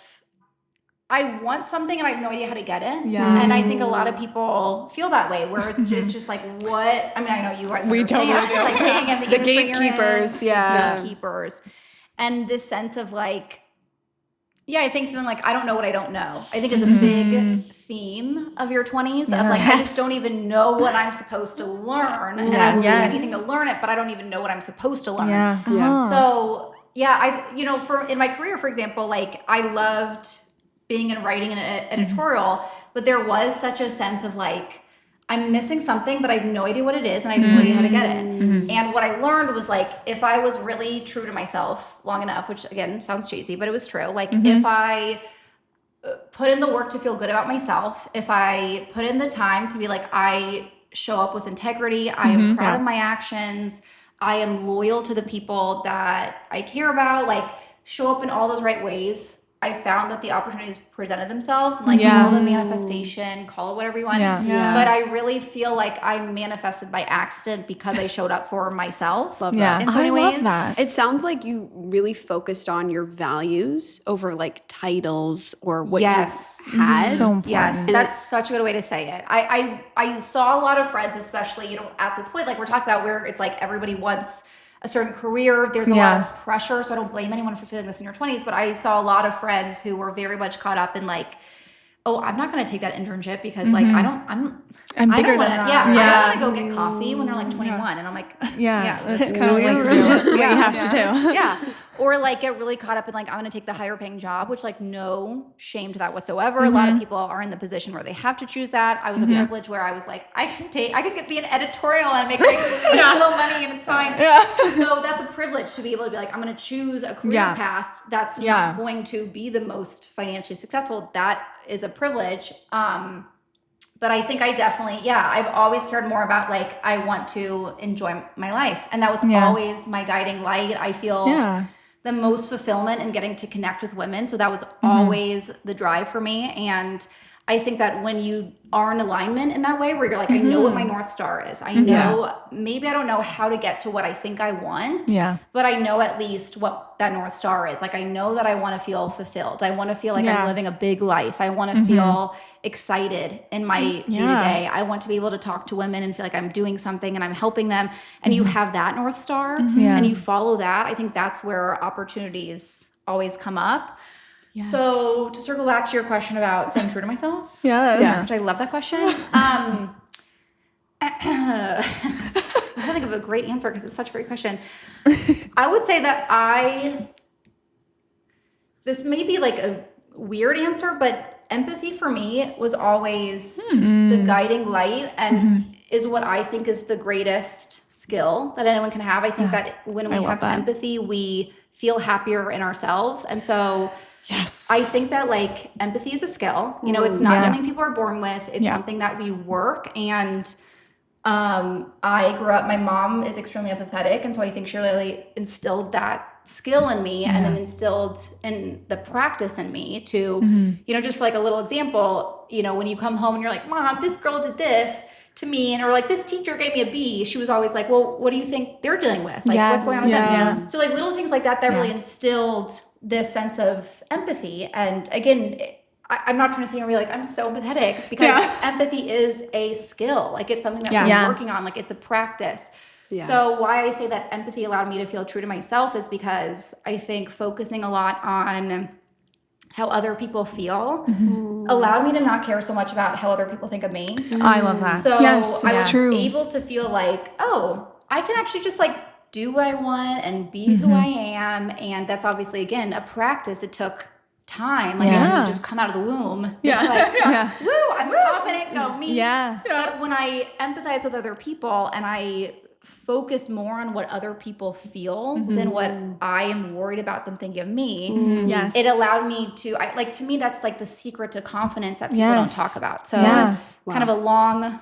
I want something and I have no idea how to get it. Yeah. And I think a lot of people feel that way, where it's just like, what? I mean, I know you guys. We understand. totally do. It's like being in the industry you're in, gatekeepers, the yeah. gatekeepers, and this sense of like. Yeah, I think feeling like I don't know what I don't know. I think is a big theme of your 20s of like I just don't even know what I'm supposed to learn, and I'm doing anything to learn it, but I don't even know what I'm supposed to learn. Yeah. Yeah. So for in my career, for example, like I loved being in writing and editorial, but there was such a sense of like I'm missing something, but I have no idea what it is, and I have no idea how to get it. And what I learned was like, if I was really true to myself long enough, which again sounds cheesy, but it was true. Like if I put in the work to feel good about myself, if I put in the time to be like, I show up with integrity, I am proud of my actions, I am loyal to the people that I care about, like show up in all those right ways, I found that the opportunities presented themselves, and like call it manifestation, call it whatever you want. Yeah. But I really feel like I manifested by accident because I showed up for myself. Love Yeah. that. In so many love ways. that. It sounds like you really focused on your values over like titles or what Yes. you had. So important. Yes, that's such a good way to say it. I saw a lot of friends, especially, at this point, like we're talking about where it's like everybody wants a certain career. There's a lot of pressure, so I don't blame anyone for feeling this in your 20s, but I saw a lot of friends who were very much caught up in like, oh, I'm not going to take that internship because like I don't want to. I don't want to go get coffee when they're like 21, and I'm like, that's kind of what you have to do. yeah. Or like get really caught up in like, I'm going to take the higher paying job, which like no shame to that whatsoever. A lot of people are in the position where they have to choose that. I was a privilege where I was like, I can be an editorial and make like little money and it's fine. Yeah. So that's a privilege to be able to be like, I'm going to choose a career path that's not going to be the most financially successful. That is a privilege. But I think I definitely, I've always cared more about like, I want to enjoy my life. And that was always my guiding light. I feel the most fulfillment in getting to connect with women. So that was always the drive for me. And I think that when you are in alignment in that way, where you're like, I know what my North Star is. I know, maybe I don't know how to get to what I think I want, but I know at least what that North Star is. Like, I know that I want to feel fulfilled. I want to feel like I'm living a big life. I want to feel excited in my day-to-day. I want to be able to talk to women and feel like I'm doing something and I'm helping them. And you have that North Star and you follow that. I think that's where opportunities always come up. Yes. So to circle back to your question about staying true to myself. Yes. I love that question. I'm trying to think of a great answer because it was such a great question. I would say that this may be like a weird answer, but empathy for me was always the guiding light and is what I think is the greatest skill that anyone can have. I think that when we have empathy, we feel happier in ourselves. And so I think that like empathy is a skill. It's not something people are born with. It's something that we work. And I grew up, my mom is extremely empathetic. And so I think she really instilled that skill in me and then instilled in the practice in me to, you know, just for like a little example, you know, when you come home and you're like, Mom, this girl did this to me, and or like this teacher gave me a B, she was always like, well, what do you think they're dealing with? Like what's going on with them? So like little things like that really instilled this sense of empathy. And again, I'm not trying to say like I'm so empathetic, because empathy is a skill. Like it's something that we're working on. Like it's a practice. Yeah. So why I say that empathy allowed me to feel true to myself is because I think focusing a lot on how other people feel allowed me to not care so much about how other people think of me. I love that. So I was able to feel like, oh, I can actually just like do what I want and be who I am. And that's obviously, again, a practice. It took time. Like I didn't just come out of the womb. Woo, I'm confident, go me. But when I empathize with other people and I focus more on what other people feel than what I am worried about them thinking of me, it allowed me to, to me, that's like the secret to confidence that people don't talk about. So kind of a long I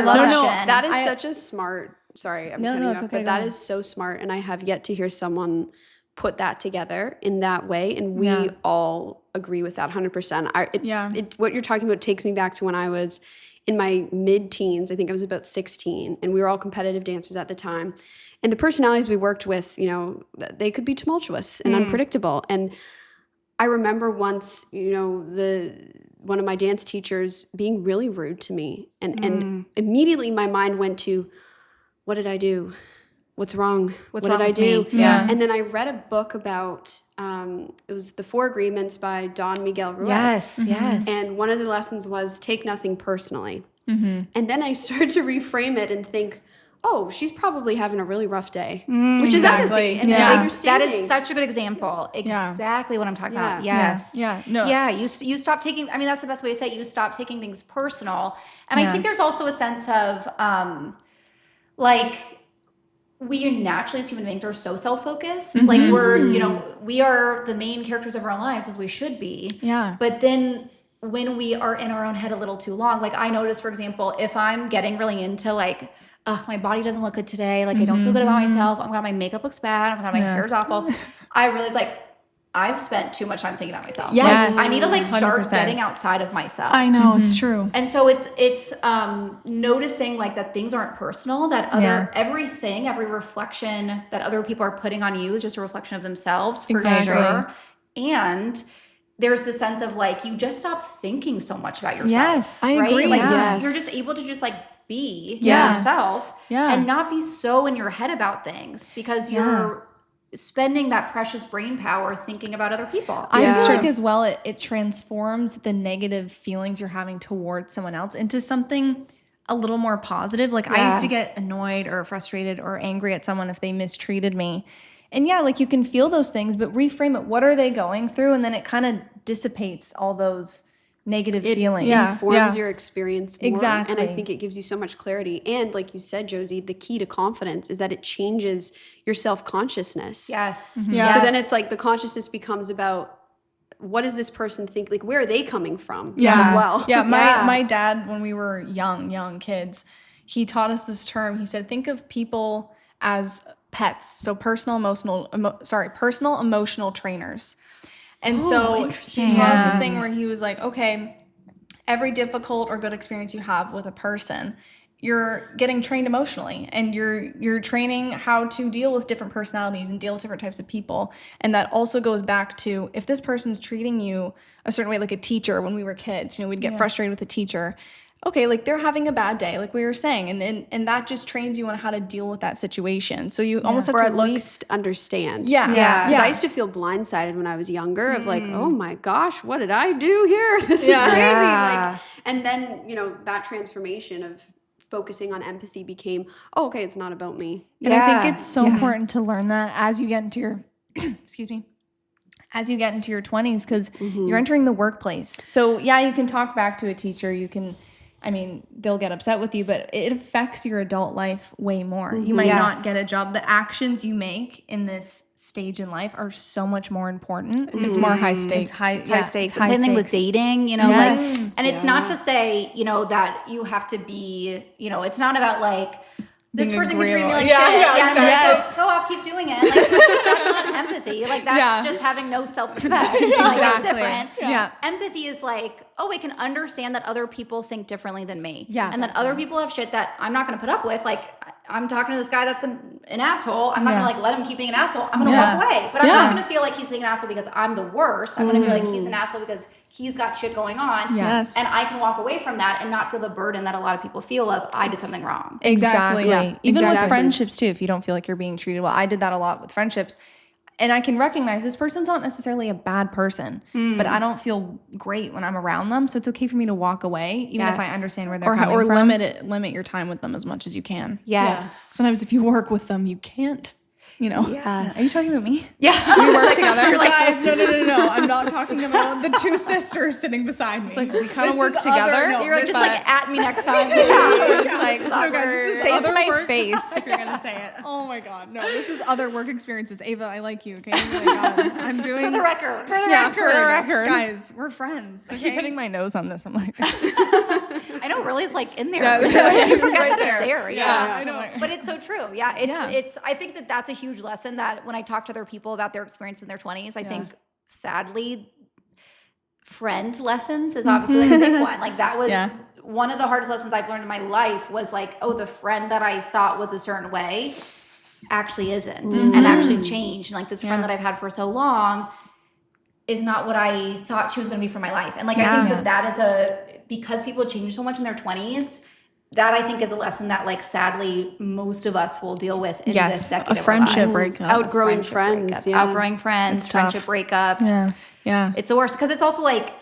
love that. That is such a smart, sorry, I'm cutting you off, but that is so smart. And I have yet to hear someone put that together in that way. And we all agree with that 100%. What you're talking about takes me back to when I was in my mid-teens. I think I was about 16, and we were all competitive dancers at the time. And the personalities we worked with, you know, they could be tumultuous and unpredictable. And I remember once, you know, one of my dance teachers being really rude to me. And immediately my mind went to, what did I do? What's wrong? What did I do? And then I read a book about, it was The Four Agreements by Don Miguel Ruiz. Yes. And one of the lessons was take nothing personally. And then I started to reframe it and think, oh, she's probably having a really rough day, which is empathy. And that is such a good example. Exactly what I'm talking about. Yes. You stop taking, I mean, that's the best way to say it. You stop taking things personal. And I think there's also a sense of we naturally as human beings are so self-focused. Like we're, you know, we are the main characters of our own lives, as we should be. But then when we are in our own head a little too long, like I notice, for example, if I'm getting really into like, my body doesn't look good today. Like I don't feel good about myself. Oh my God, my makeup looks bad. Oh my God, my hair's awful. I realize like I've spent too much time thinking about myself. Yes. I need to like start 100%. Getting outside of myself. I know, it's true. And so it's noticing like that things aren't personal, that everything, every reflection that other people are putting on you is just a reflection of themselves for sure. And there's this sense of like, you just stop thinking so much about yourself. Yes, I agree. Like you're just able to just like be yourself and not be so in your head about things, because you're spending that precious brain power thinking about other people. I think as well, it transforms the negative feelings you're having towards someone else into something a little more positive. Like I used to get annoyed or frustrated or angry at someone if they mistreated me. And like you can feel those things, but reframe it. What are they going through? And then it kind of dissipates all those negative feelings. It informs your experience more. Exactly. And I think it gives you so much clarity. And like you said, Josie, the key to confidence is that it changes your self-consciousness. Yes. So then it's like the consciousness becomes about, what does this person think? Like, where are they coming from as well? My dad, when we were young kids, he taught us this term. He said, think of people as pets. So personal emotional trainers. And so he taught us this thing where he was like, okay, every difficult or good experience you have with a person, you're getting trained emotionally, and you're training how to deal with different personalities and deal with different types of people. And that also goes back to, if this person's treating you a certain way, like a teacher, when we were kids, you know, we'd get frustrated with a teacher. Okay, like they're having a bad day, like we were saying, and that just trains you on how to deal with that situation. So you almost have to at least understand. I used to feel blindsided when I was younger, of like, oh my gosh, what did I do here? This is crazy. Like, and then, you know, that transformation of focusing on empathy became, oh, okay, it's not about me. And I think it's so important to learn that as you get into your as you get into your 20s, because you're entering the workplace. So you can talk back to a teacher, they'll get upset with you, but it affects your adult life way more. You might not get a job. The actions you make in this stage in life are so much more important. It's more high stakes. It's high stakes. Same thing with dating, you know, and it's not to say, you know, that you have to be, you know, it's not about like, this being person can treat me like agreeable. shit. Yeah, And exactly. go off, keep doing it. Like, that's not empathy. Like, that's just having no self-respect. Like, it's different. Yeah. Empathy is like, oh, I can understand that other people think differently than me. Yeah. And that other people have shit that I'm not going to put up with. Like, I'm talking to this guy that's an asshole. I'm not going to like let him keep being an asshole. I'm going to walk away. But I'm not going to feel like he's being an asshole because I'm the worst. I'm going to feel like he's an asshole because he's got shit going on. Yes. And I can walk away from that and not feel the burden that a lot of people feel of I did something wrong. Exactly. Yeah, Even with exactly. friendships too, if you don't feel like you're being treated well. I did that a lot with friendships. And I can recognize this person's not necessarily a bad person, but I don't feel great when I'm around them. So it's okay for me to walk away, even if I understand where they're coming from. limit your time with them as much as you can. Yes. Sometimes if you work with them, you can't. You know. Yes. Are you talking about me? Yeah. We work together. You're like, guys, no. I'm not talking about the two sisters sitting beside me. It's like we kind of This work is together. You're just like at me next time. Like, This is awkward. say it to my work. face if you're gonna say it. Oh my God, no! This is other work experiences. Ava, I like you. Okay, I'm doing For the record. For the record, guys, we're friends. I Okay? keep hitting my nose on this. I'm like, I know Riley's like in there. Yeah, You forget right that there. it's there. Yeah, I know. But it's so true. Yeah. It's I think that that's a huge lesson that when I talk to other people about their experience in their 20s, I think sadly friend lessons is obviously like a big one. Like that was one of the hardest lessons I've learned in my life was like, oh, the friend that I thought was a certain way actually isn't and actually changed. And like this friend that I've had for so long is not what I thought she was going to be for my life. And like, I think that is because people change so much in their 20s, that I think is a lesson that like sadly most of us will deal with in this decade of our friendship lives. breakup. Outgrowing friends. Yeah. Outgrowing friends, friendship breakups. Yeah. It's the worst because it's also like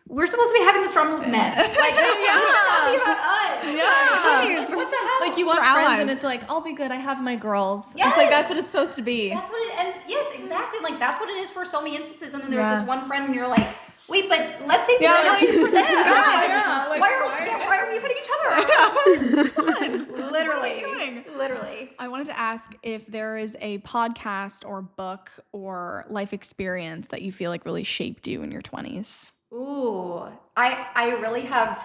we're supposed to be having this drama with men. Like, this should not be about us. Like, what the hell? like you want friends, and it's like, I'll be good. I have my girls. Yes. It's like that's what it's supposed to be. That's what it, and yes, exactly. Like that's what it is for so many instances. And then there's this one friend, and you're like, wait, but let's save the energy for them. Like, why are we putting each other around? Literally. What are we doing? Literally. I wanted to ask if there is a podcast or book or life experience that you feel like really shaped you in your 20s. Ooh, I really have.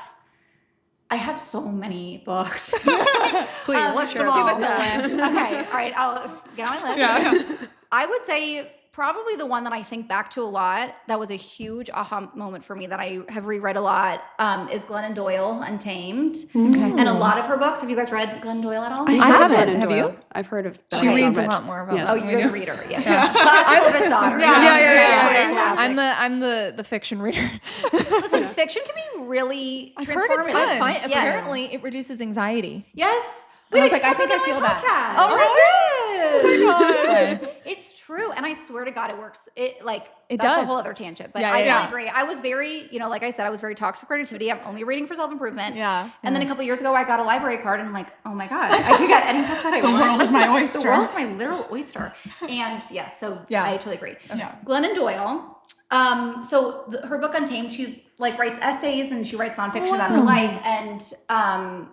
I have so many books. Please, list them all. Give us a list. Okay, all right, I'll get on my list. I would say probably the one that I think back to a lot that was a huge aha moment for me that I have reread a lot is Glennon Doyle, Untamed. And a lot of her books. Have you guys read Glennon Doyle at all? I haven't. Have you? you? I've heard of. She reads a lot more about Yes. Oh, us. you're the reader. Yeah. Classic oldest daughter. Yeah. I'm the fiction reader. Listen, fiction can be really I've heard it's transformative. good. Apparently, it reduces anxiety. Yes. And I was Wait, like, I think I feel that. Oh, really? Oh my God. It's true. And I swear to God, it works. It It that's does. a whole other tangent. But Yeah, I yeah. really agree. I was very, like I said, I was very toxic productivity. I'm only reading for self-improvement. Yeah. And then a couple years ago, I got a library card and I'm like, oh my God, I could get any book that I want. world is my oyster. The world is my literal oyster. And I totally agree. Yeah. Glennon Doyle. Her book Untamed, she's like writes essays and she writes nonfiction about her life. And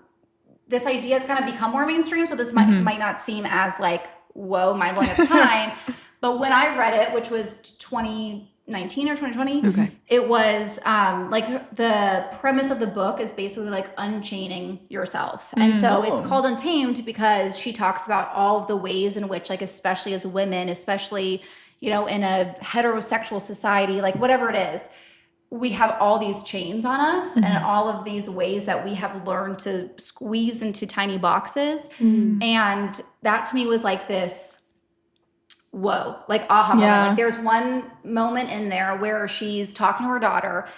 this idea has kind of become more mainstream. So this might not seem as like, whoa, mind blowing at the time. But when I read it, which was 2019 or 2020, it was like the premise of the book is basically like unchaining yourself. And so it's called Untamed because she talks about all of the ways in which, like, especially as women, especially, in a heterosexual society, like whatever it is, we have all these chains on us and all of these ways that we have learned to squeeze into tiny boxes. And that to me was like this, whoa, like aha moment. Like there's one moment in there where she's talking to her daughter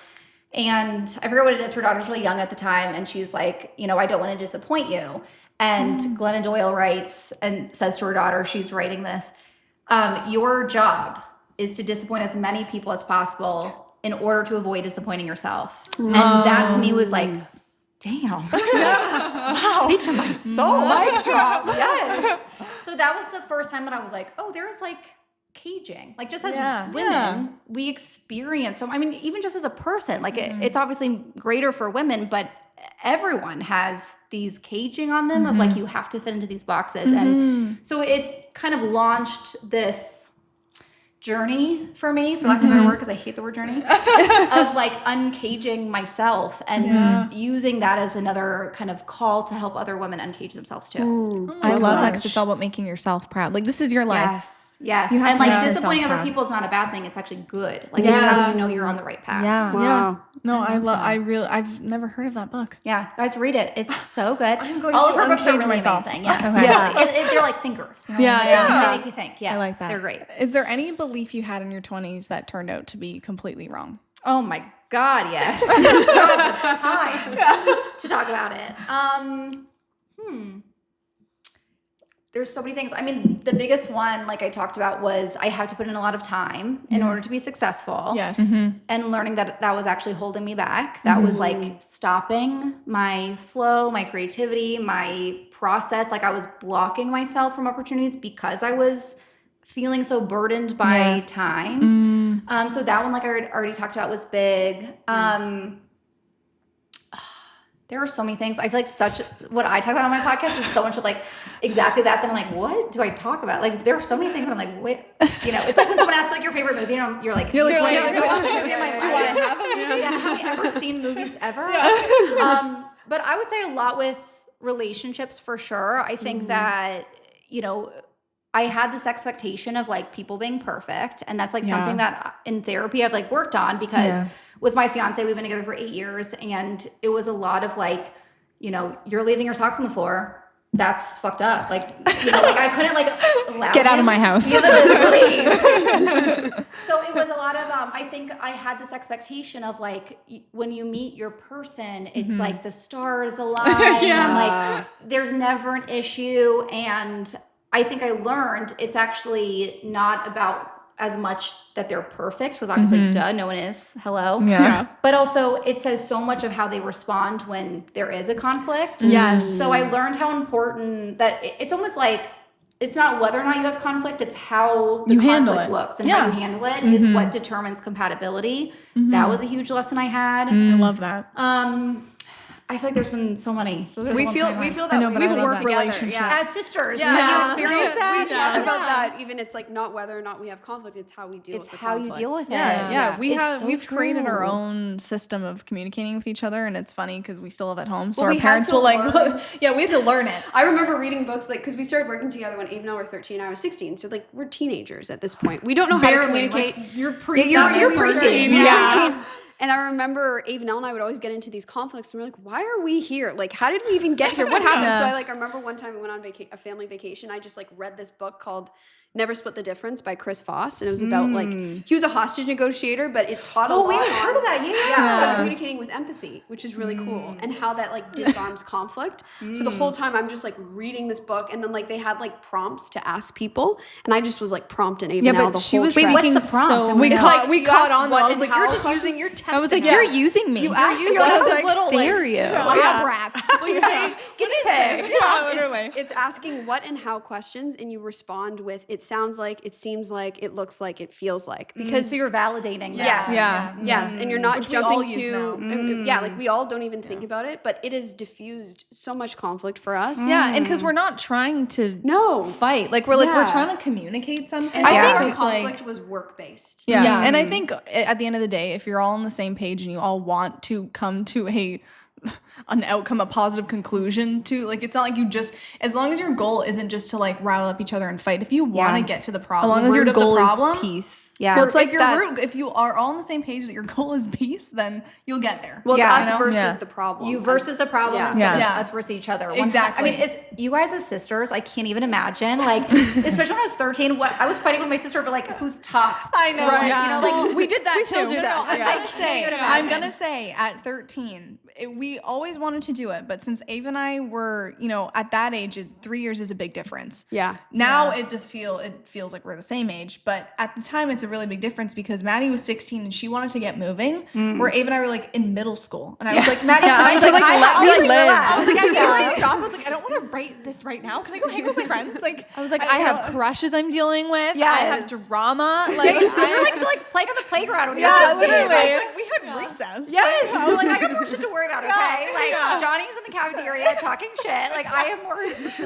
and I forget what it is. Her daughter's really young at the time. And she's like, I don't want to disappoint you. And Glennon Doyle writes and says to her daughter, she's writing this, your job is to disappoint as many people as possible in order to avoid disappointing yourself. And that to me was like, damn. Wow. Speak to my soul. Mic drop. Yes. So that was the first time that I was like, oh, there's like caging. Like just as women, we experience, so I mean, even just as a person, like it's obviously greater for women, but everyone has these caging on them of like, you have to fit into these boxes. And so it kind of launched this journey for me, for lack of a better word, because I hate the word journey, of like uncaging myself and using that as another kind of call to help other women uncage themselves too. I love that because it's all about making yourself proud. Like, this is your life. Yes. You have And to like make disappointing yourself other proud. people is not a bad thing. It's actually good. Like, it's how you know you're on the right path. Yeah. Wow. No, I've never heard of that book. Yeah, guys, read it. It's so good. I'm going All to of her books are uncage really myself. amazing. Yes. Okay. Yeah. They're like thinkers. You know? They make you think. Yeah. I like that. They're great. Is there any belief you had in your 20s that turned out to be completely wrong? Oh my God, yes. I don't have time to talk about it. There's so many things. I mean, the biggest one, like I talked about, was I have to put in a lot of time in order to be successful. Yes. And learning that was actually holding me back. That was like stopping my flow, my creativity, my process. Like I was blocking myself from opportunities because I was feeling so burdened by time. So that one, like I already talked about, was big. There are so many things. I feel like what I talk about on my podcast is so much of like exactly that. Then I'm like, what do I talk about? Like, there are so many things that I'm like, wait, it's like when someone asks like your favorite movie, and you're like, wait, do do I have a movie? have you ever seen movies ever? But I would say a lot with relationships for sure. I think that, I had this expectation of like people being perfect. And that's like something that in therapy I've like worked on because with my fiance, we've been together for 8 years. And it was a lot of like, you're leaving your socks on the floor. That's fucked up. Like, like I couldn't like allow Get out of my house. So it was a lot of, I think I had this expectation of like, when you meet your person, it's like the stars align and like, there's never an issue. And I think I learned it's actually not about as much that they're perfect, because obviously, no one is. Hello. Yeah. But also, it says so much of how they respond when there is a conflict. Yes. So I learned how important that it's almost like it's not whether or not you have conflict, it's how the conflict looks and how you handle it is what determines compatibility. That was a huge lesson I had. I love that. I feel like there's been so many. We feel that we've a worked relationship. as sisters. Yeah, Have you experienced that? we talk about that. Even it's like not whether or not we have conflict; it's how we deal with the how you conflict. deal with it. Yeah. It's We've so created our true. own system of communicating with each other, and it's funny because we still live at home, so Well, our we had parents to will like, learn. we have to learn it. I remember reading books because we started working together when Eve and I were 13. I was 16, so like we're teenagers at this point. We don't know how to communicate. You're You're preteen. Yeah. And I remember Eve and Elle and I would always get into these conflicts, and we're like, why are we here? Like, how did we even get here? What happened? So I remember one time we went on a family vacation. I just like read this book called Never Split the Difference by Chris Voss. And it was about like, he was a hostage negotiator, but it taught a lot. Oh, we haven't heard of that. Yeah, communicating with empathy, which is really cool, and how that like disarms conflict. So the whole time I'm just like reading this book, and then like they had like prompts to ask people, and I just was like prompting Eve and Elle the she whole was trip. speaking What's the prompt? so We Yeah. caught you on asked though. what I was and like, how you're just questions. using your test. I was like, again. you're using me. You asked using what- this little dare you? lab rats. Well, you say, Give me this. Yeah, literally. it's asking what and how questions, and you respond with it sounds like, it seems like, it looks like, it feels like. Because So you're validating that. yes, Yeah. yes, and you're not Which we all jumping use to yeah, like we all don't even think about it, but it has diffused so much conflict for us. Yeah, and because we're not trying to No. fight. Like we're Yeah. trying to communicate something. And I I think think it's conflict was work based. Yeah. Yeah. And I think at the end of the day, if you're all on the same page and you all want to come to an outcome, a positive conclusion to, like, it's not like you just, as long as your goal isn't just to like rile up each other and fight, if you want to get to the problem, as long as root your of the goal problem, is peace. Yeah. Well, it's like If if you are all on the same page that your goal is peace, then you'll get there. Well, Yeah, it's you us know? versus Yeah. the problem. You versus the problem Yeah. instead Yeah. of us versus each other. Exactly. I mean, you guys as sisters, I can't even imagine. Like, especially when I was 13, I was fighting with my sister over like who's top. I know. Right, Yeah. you know, like, Well, we did that we too. still do that. I'm gonna say at 13, we always wanted to do it, but since Ava and I were, at that age, 3 years is a big difference. Yeah. Now it feels like we're the same age, but at the time it's a really big difference because Maddie was 16 and she wanted to get moving, where Ava and I were like in middle school, and I was like, Maddie, Yeah, can I I was just like, let me live? I was like, I can't stop. I was like, I don't want to write this right now. Can I go hang with my friends? Like, I was like, I have crushes I'm dealing with. Yes. I have drama. Like, I like playing on the playground. When literally. Like, we had recess. Yes. Like, I got more shit to worry about, okay? Like, Johnny's in the cafeteria talking shit. Like, I have more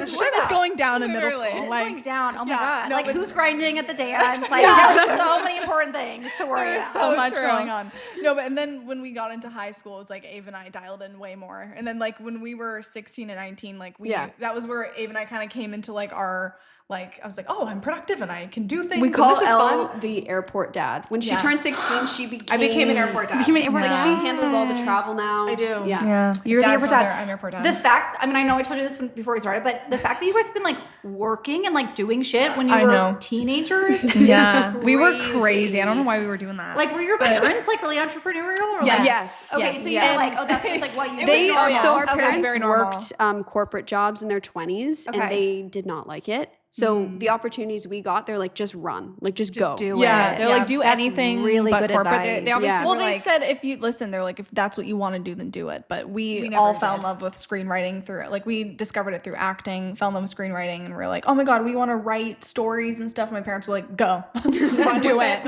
Shit is going down in middle Shit school. is Like, going down. Oh my God. no, like, but- who's grinding at the dance? Like, there's so many important things to worry there's about. so much true. going on. No, but and then when we got into high school, it was like Ava and I dialed in way more. And then like when we were 16 and 19, like that was where Ava and I kind of came into like our like, I was like, oh, I'm productive and I can do things. We call this is Elle fun. the airport dad. When she turned 16, she became. I became an airport dad. Like she handles all the travel now. I do. Yeah. You're the Dad's airport not dad. there, I'm airport dad. The fact, I mean, I know I told you this before we started, but the fact that you guys have been like working and like doing shit when you I were know. teenagers. Yeah. is We were crazy. crazy. I don't know why we were doing that. Like, were your parents like really entrepreneurial? Or Yes. like, Yes. Okay, Yes. so you Yeah. were like, oh, that's just like what you They did. so our Okay. parents very normal. worked corporate jobs in their 20s Okay. and they did not like it. So the opportunities we got, they're like, just run, like just go. do yeah, it. they're like, do That's anything really but good corporate. advice. They obviously Yeah. were Well, they like, said if you listen, they're like, if that's what you want to do, then do it. But we never all fell in did. love with screenwriting through it. Like we discovered it through acting, fell in love with screenwriting, and we're like, oh my God, we want to write stories and stuff. My parents were like, go, do it.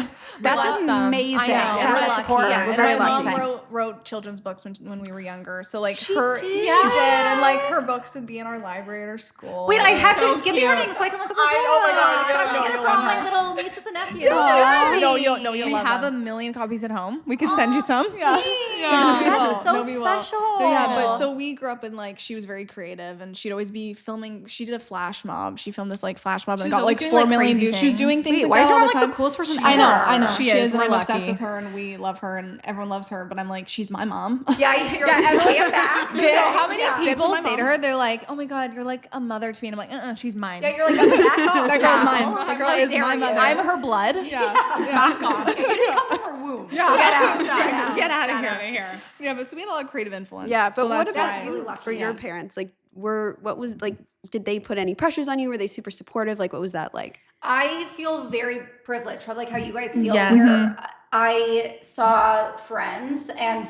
That's Bless them. amazing. I know. Yeah, We're that's lucky. important. Yeah, We're And very my lucky. mom wrote children's books when we were younger. So like She her, did? she did, and like her books would be in our library at our school. Wait, I have so to give me your cute. name so I can look at the book. Oh my God, So I'm no, gonna get you'll it from love my her. little nieces and nephews. you'll we love have them. 1 million copies at home. We can send you some. That's so No, we will. special. No, yeah, but so we grew up in like she was very creative and she'd always be filming. She did a flash mob. She filmed this like flash mob and She got was like always 4 doing, like, million crazy views. She was things. doing things Wait, like why is that she all like the time. the coolest person I know, ever? I know. She She is. is, and We're I'm obsessed lucky. with her, and we love her, and everyone loves her. But I'm like, she's my mom. Yeah, you're like, back. How many Yeah. people Dibs on my say to mom. her, they're like, oh my God, you're like a mother to me. And I'm like, she's mine. Yeah, you're like, okay, back off. That girl's mine. That girl is dare my you. mother. I'm her blood. Back off. You didn't come from her womb. Yeah. Get out. Get out of here. Yeah, but so we had a lot of creative influence. Yeah, but so what that's about why. really lucky, for your yeah. parents? Like, what was like? Did they put any pressures on you? Were they super supportive? Like, what was that like? I feel very privileged, probably like how you guys feel. Yes. Where I saw friends, and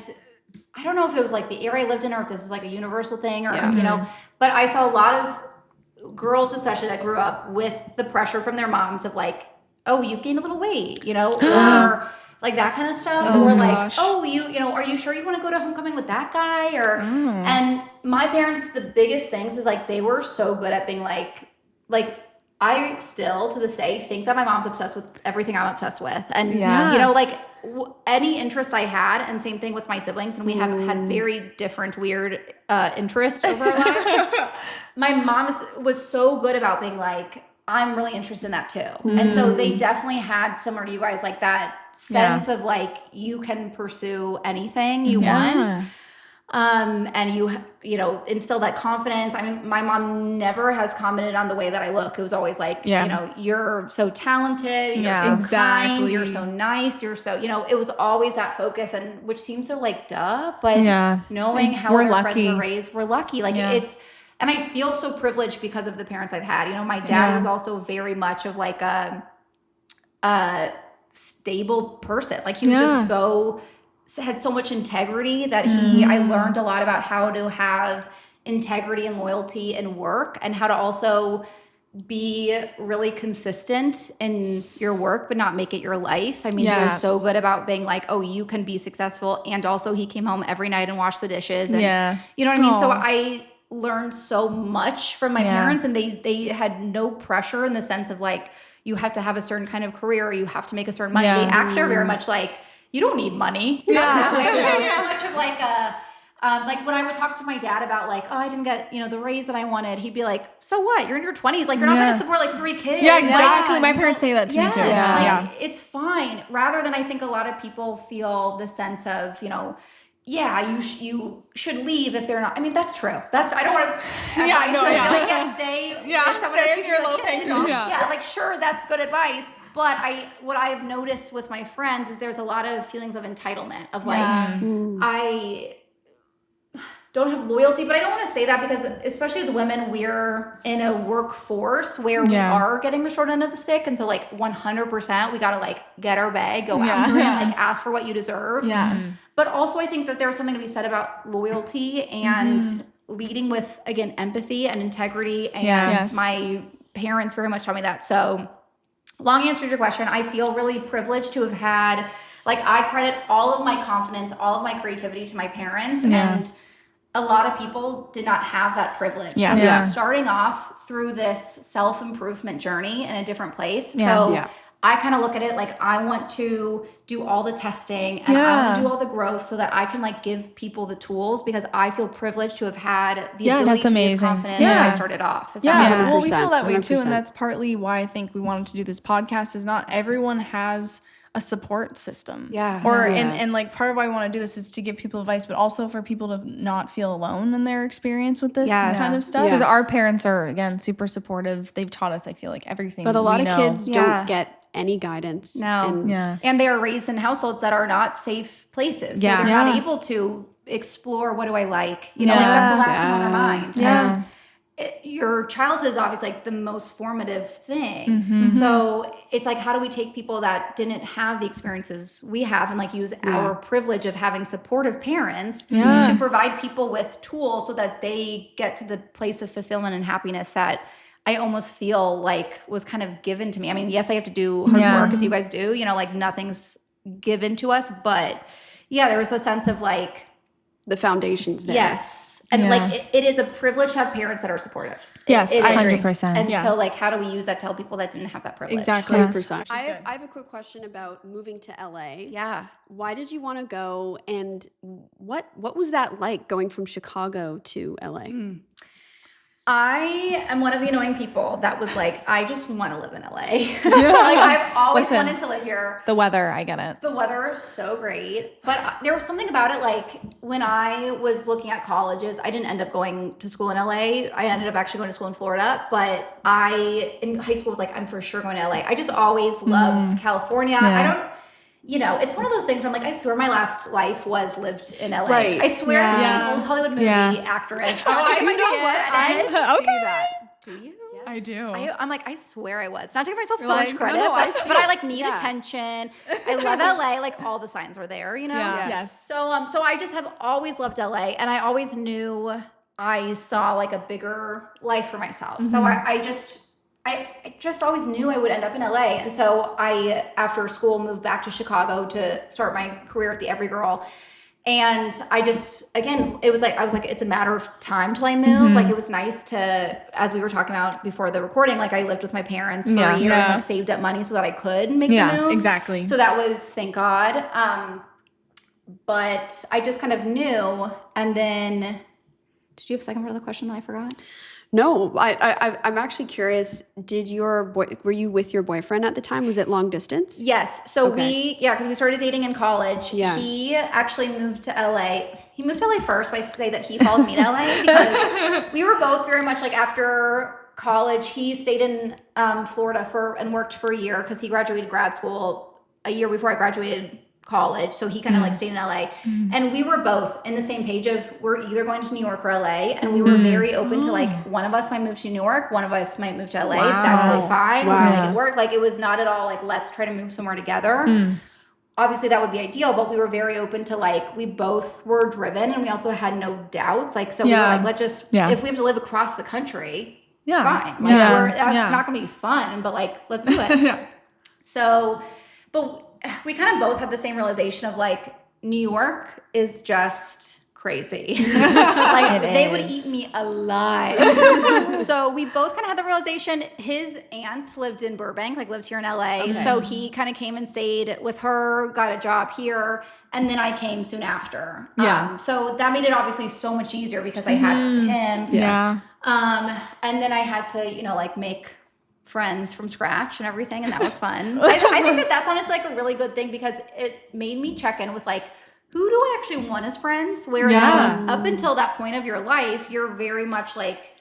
I don't know if it was like the area I lived in or if this is like a universal thing or, you know, but I saw a lot of girls, especially that grew up with the pressure from their moms of like, oh, you've gained a little weight, you know, or like that kind of stuff. Oh, or like, gosh. oh, you know, are you sure you want to go to homecoming with that guy? Or, and my parents, the biggest things is like, they were so good at being like, I still to this day think that my mom's obsessed with everything I'm obsessed with. And, Yeah. you know, like any interest I had, and same thing with my siblings, and we have had very different, weird interests over our lives. My mom was so good about being like, I'm really interested in that too. And so they definitely had, similar to you guys, like that sense of like, you can pursue anything you want. And you know, instill that confidence. I mean, my mom never has commented on the way that I look. It was always like, you know, you're so talented, you're so kind, you're so nice, you're so, you know, it was always that focus, and which seems so like duh, but knowing how We're our friends lucky. were raised, we're lucky. Like it's, and I feel so privileged because of the parents I've had. You know, my dad was also very much of like a stable person. Like he was just had so much integrity that I learned a lot about how to have integrity and loyalty in work, and how to also be really consistent in your work but not make it your life. I mean, he was so good about being like, oh, you can be successful, and also he came home every night and washed the dishes, and you know what I mean? So I learned so much from my parents, and they had no pressure in the sense of like, you have to have a certain kind of career, or you have to make a certain money. They actually are very much like, you don't need money. Very much of like like when I would talk to my dad about like, oh, I didn't get, you know, the raise that I wanted, he'd be like, so what? You're in your 20s. Like, you're not trying to support like 3 kids. Yeah, exactly. My parents say that to me too. Like, it's fine. Rather than I think a lot of people feel the sense of, you know, you should leave if they're not. I mean, that's true. I don't want to. Like, stay. Stay in your low paying job. Yeah, like sure, that's good advice. But what I've noticed with my friends is there's a lot of feelings of entitlement of like, I don't have loyalty, but I don't want to say that because especially as women, we're in a workforce where we are getting the short end of the stick. And so like 100%, we got to like get our bag, go after it, like ask for what you deserve. But also I think that there's something to be said about loyalty and leading with, again, empathy and integrity. And my parents very much taught me that. So long answer to your question, I feel really privileged to have had, like, I credit all of my confidence, all of my creativity to my parents. And a lot of people did not have that privilege. So they're starting off through this self-improvement journey in a different place. So I kind of look at it like I want to do all the testing and I want to do all the growth so that I can like give people the tools, because I feel privileged to have had the ability to be as confident as I started off. Well, we feel that way too. And that's partly why I think we wanted to do this podcast, is not everyone has a support system. And like part of why I want to do this is to give people advice, but also for people to not feel alone in their experience with this kind of stuff. Because our parents are, again, super supportive. They've taught us, I feel like, everything. But a lot of kids don't get any guidance. And they are raised in households that are not safe places. So they're not able to explore, what do I like? You know, like that's the last thing on their mind. Your childhood is obviously like the most formative thing. So it's like, how do we take people that didn't have the experiences we have and like use our privilege of having supportive parents to provide people with tools so that they get to the place of fulfillment and happiness that I almost feel like was kind of given to me. I mean, yes, I have to do hard work as you guys do, you know, like nothing's given to us, but there was a sense of like the foundation's there. Yes. And like it is a privilege to have parents that are supportive. Yes, it 100%. And so like, how do we use that to help people that didn't have that privilege? Exactly. 100%. I have a quick question about moving to LA. Why did you want to go, and what was that like going from Chicago to LA? I am one of the annoying people that was like, I just want to live in LA. Like I've always wanted to live here. The weather, I get it. The weather is so great. But there was something about it, like when I was looking at colleges, I didn't end up going to school in LA. I ended up actually going to school in Florida. But I, in high school, was like, I'm for sure going to LA. I just always loved California. I don't, you know, it's one of those things where I'm like, I swear my last life was lived in LA. I swear this is an old Hollywood movie actress. You know what? I see that. Do you? Yes. I do. I'm like, I swear I was. Not to give myself so much credit, but I like need attention. I love LA. Like all the signs were there, you know? Yes. So I just have always loved LA, and I always knew I saw like a bigger life for myself. So I just always knew I would end up in LA. And so I, after school, moved back to Chicago to start my career at the Every Girl. And I just, again, I was like, it's a matter of time till I move. Like it was nice to, as we were talking about before the recording, like I lived with my parents for a year and like saved up money so that I could make the move. Exactly. So that was, thank God. But I just kind of knew. And then, did you have a second part of the question that I forgot? No, I'm actually curious. Were you with your boyfriend at the time? Was it long distance? Yes. So because we started dating in college. He actually moved to LA. He moved to LA first, but I say that he followed me to LA because we were both very much like after college. He stayed in Florida and worked for a year because he graduated grad school a year before I graduated college. So he kind of like stayed in LA. And we were both in the same page of we're either going to New York or LA. And we were very open to like one of us might move to New York, one of us might move to LA. That's totally fine. We're gonna make it work. Like it was not at all like let's try to move somewhere together. Obviously that would be ideal, but we were very open to like we both were driven and we also had no doubts. Like so we were like, let's just if we have to live across the country, fine. Like it's not gonna be fun, but like let's do it. So but we kind of both had the same realization of like New York is just crazy. Like they would eat me alive. So we both kind of had the realization. His aunt lived in Burbank, like lived here in LA. So he kind of came and stayed with her, got a job here, and then I came soon after. So that made it obviously so much easier because I had him. And then I had to, you know, like make friends from scratch and everything, and that was fun. I think that that's honestly like a really good thing because it made me check in with like, who do I actually want as friends? Whereas up until that point of your life, you're very much like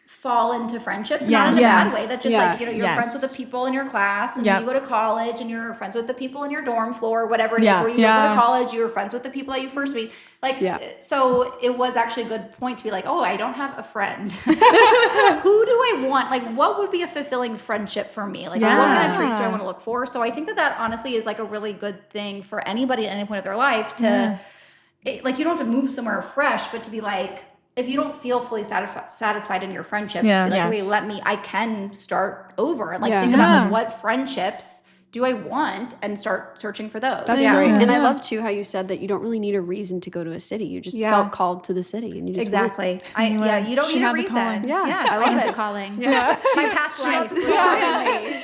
fall into friendships, not in a bad way. That just like, you know, you're friends with the people in your class, and then you go to college and you're friends with the people in your dorm floor, whatever it is, where you go to college, you're friends with the people that you first meet. Like, so it was actually a good point to be like, oh, I don't have a friend. Who do I want? Like, what would be a fulfilling friendship for me? Like, what kind of traits do I want to look for? So I think that that honestly is like a really good thing for anybody at any point of their life to, like, you don't have to move somewhere fresh, but to be like, if you don't feel fully satisfied in your friendships, I can start over and like think about like, what friendships do I want and start searching for those. That's great. And I love too how you said that you don't really need a reason to go to a city. You just felt called to the city and you just exactly. You don't need a reason. Yeah, I love it. Calling. Yeah. My past life.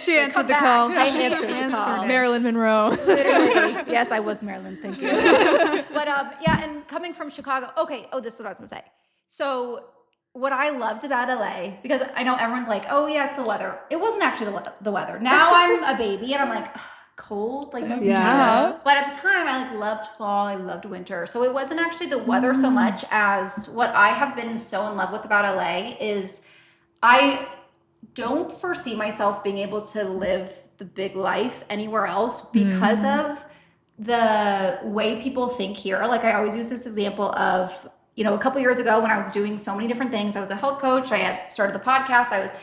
She answered the call. I answered the call. Marilyn Monroe. Literally. Yes, I was Marilyn. Thank you. But and coming from Chicago. Okay. Oh, this is what I was gonna say. So what I loved about LA, because I know everyone's like, oh yeah, it's the weather. It wasn't actually the weather. Now I'm a baby and I'm like, cold, like no thank you. But at the time I like loved fall, I loved winter. So it wasn't actually the weather so much as what I have been so in love with about LA is I don't foresee myself being able to live the big life anywhere else because of the way people think here. Like I always use this example of, you know, a couple years ago when I was doing so many different things, I was a health coach, I had started the podcast,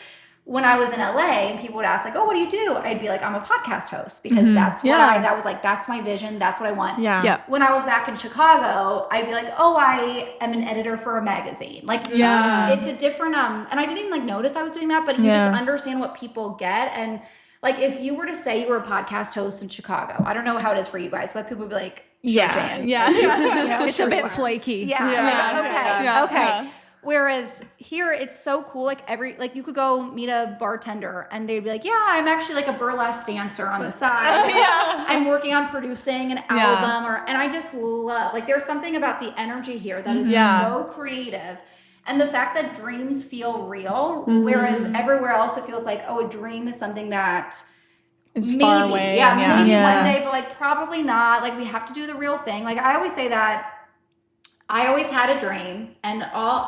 when I was in LA and people would ask like, oh, what do you do? I'd be like, I'm a podcast host because that's what that's my vision. That's what I want. Yeah. When I was back in Chicago, I'd be like, oh, I am an editor for a magazine. Like, it's a different, and I didn't even like notice I was doing that, but you just understand what people get. And like, if you were to say you were a podcast host in Chicago, I don't know how it is for you guys, but people would be like, Jan. Yeah. You know, it's a bit flaky. Okay. Whereas here it's so cool. Like you could go meet a bartender and they'd be like, yeah, I'm actually like a burlesque dancer on the side. I'm working on producing an album and I just love, like there's something about the energy here that is so creative. And the fact that dreams feel real, whereas everywhere else it feels like, oh, a dream is something that it's far away. Maybe one day, but like probably not. Like we have to do the real thing. Like I always say that I always had a dream and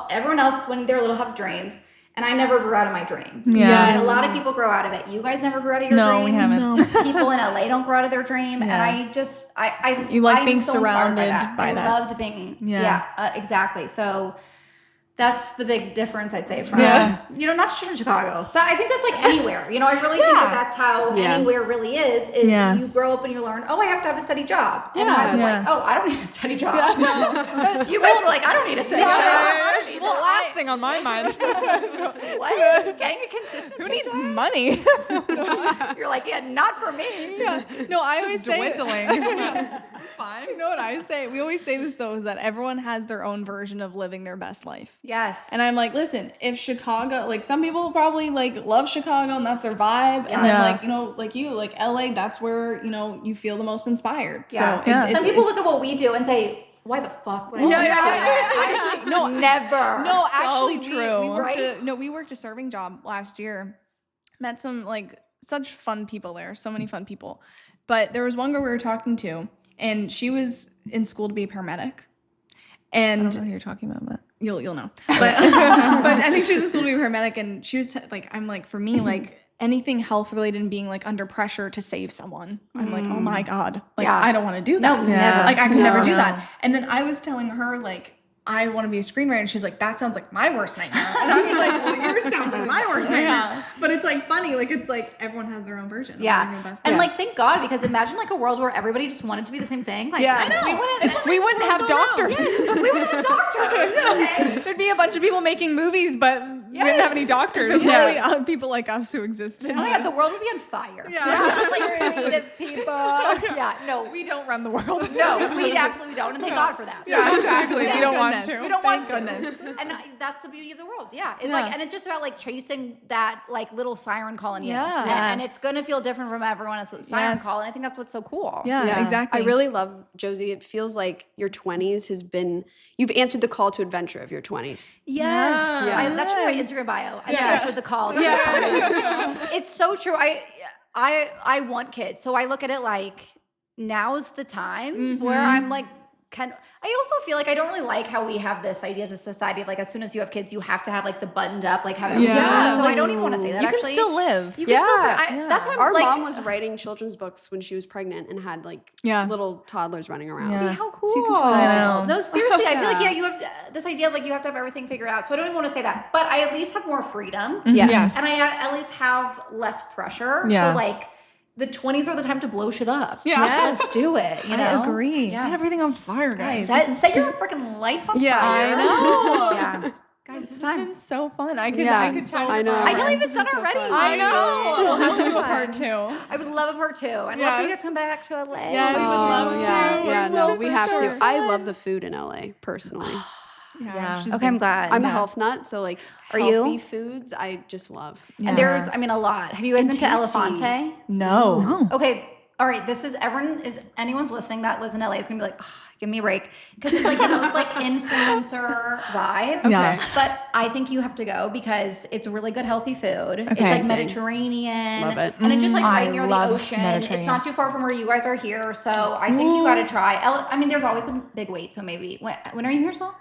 everyone else when they're little have dreams. And I never grew out of my dream. A lot of people grow out of it. You guys never grew out of your dream. No, we haven't. No. People in LA don't grow out of their dream. And you like being surrounded by that. I loved being, exactly. So that's the big difference, I'd say, from, you know, not just in Chicago, but I think that's like anywhere. You know, I really think that's how anywhere really is you grow up and you learn, oh, I have to have a steady job. And I was like, oh, I don't need a steady job. You guys were like, I don't need a steady job. Well, last thing on my mind. What? Getting a consistent Who needs money? You're like, not for me. No, I always say dwindling. Fine. You know what I say? We always say this though, is that everyone has their own version of living their best life. Yes. And I'm like, listen, if Chicago, like some people probably like love Chicago and that's their vibe. And then like, you know, like you, like LA, that's where, you know, you feel the most inspired. Yeah. So some people look at what we do and say, why the fuck would I do that? Actually, no, never. No, actually, true. we worked a serving job last year. Met some like such fun people there. So many fun people. But there was one girl we were talking to and she was in school to be a paramedic. And I don't know who you're talking about, but you'll know. But but I think she was in school to be a paramedic and she was like, I'm like, for me, like anything health related and being like under pressure to save someone, I'm like, oh my God. Like I don't want to do that. No, never. Like I could never do that. And then I was telling her like, I want to be a screenwriter. And she's like, that sounds like my worst nightmare. And I was like, well, yours sounds like my worst nightmare. But it's like funny. Like, it's like everyone has their own version. And like, thank God, because imagine like a world where everybody just wanted to be the same thing. Like, I know. We wouldn't have doctors. We wouldn't have doctors. Okay. There'd be a bunch of people making movies, but we didn't have any doctors. There's only people like us who existed. Oh my God, the world would be on fire. Just like creative people. No. We don't run the world. No, we absolutely don't. And thank God for that. Yeah, exactly. We don't want to. We don't want to. And that's the beauty of the world. It's like, and it's just about like chasing that like little siren calling you. And it's going to feel different from everyone else's siren call. And I think that's what's so cool. Yeah, exactly. I really love, Josie, it feels like your 20s has been, you've answered the call to adventure of your 20s. Yes. That should be my Instagram bio. I answered the call. It's so true. I want kids. So I look at it like now's the time where I'm like, I also feel like I don't really like how we have this idea as a society of like as soon as you have kids you have to have like the buttoned up like have so I don't even want to say that. You can still live. That's why our mom was writing children's books when she was pregnant and had like little toddlers running around. See how cool. So I know. No, seriously, I feel like you have this idea of like you have to have everything figured out. So I don't even want to say that, but I at least have more freedom. Yes. And I at least have less pressure. Yeah. So like the 20s are the time to blow shit up. Yeah. Let's do it. You know? I agree. Set everything on fire, guys. Set your freaking life on fire. I know. Yeah. Guys, this It's has time. been so fun. I could tell. I know. I can't believe it's done already. I know. We'll have to do a Fun. part 2. I would love a part 2. I'd love for you guys to come back to LA. Yes. We would love to. Yeah, We no, will we for have sure. to. I love the food in LA personally. Yeah. she's Okay, I'm glad. I'm a health nut, so like Are you? healthy foods I just love. And there's, I mean, a lot. Have you guys been to tasty. Elefante? No. Okay. All right. This is anyone's listening that lives in LA is gonna be like, oh, give me a break, because it's like the most like influencer vibe. Yeah. But I think you have to go because it's really good healthy food. It's Okay. like Mediterranean. Love it. And it's just like I right near the love ocean. Mediterranean. It's not too far from where you guys are here. So I think you got to try. I mean, there's always a big wait. So maybe when are you here till?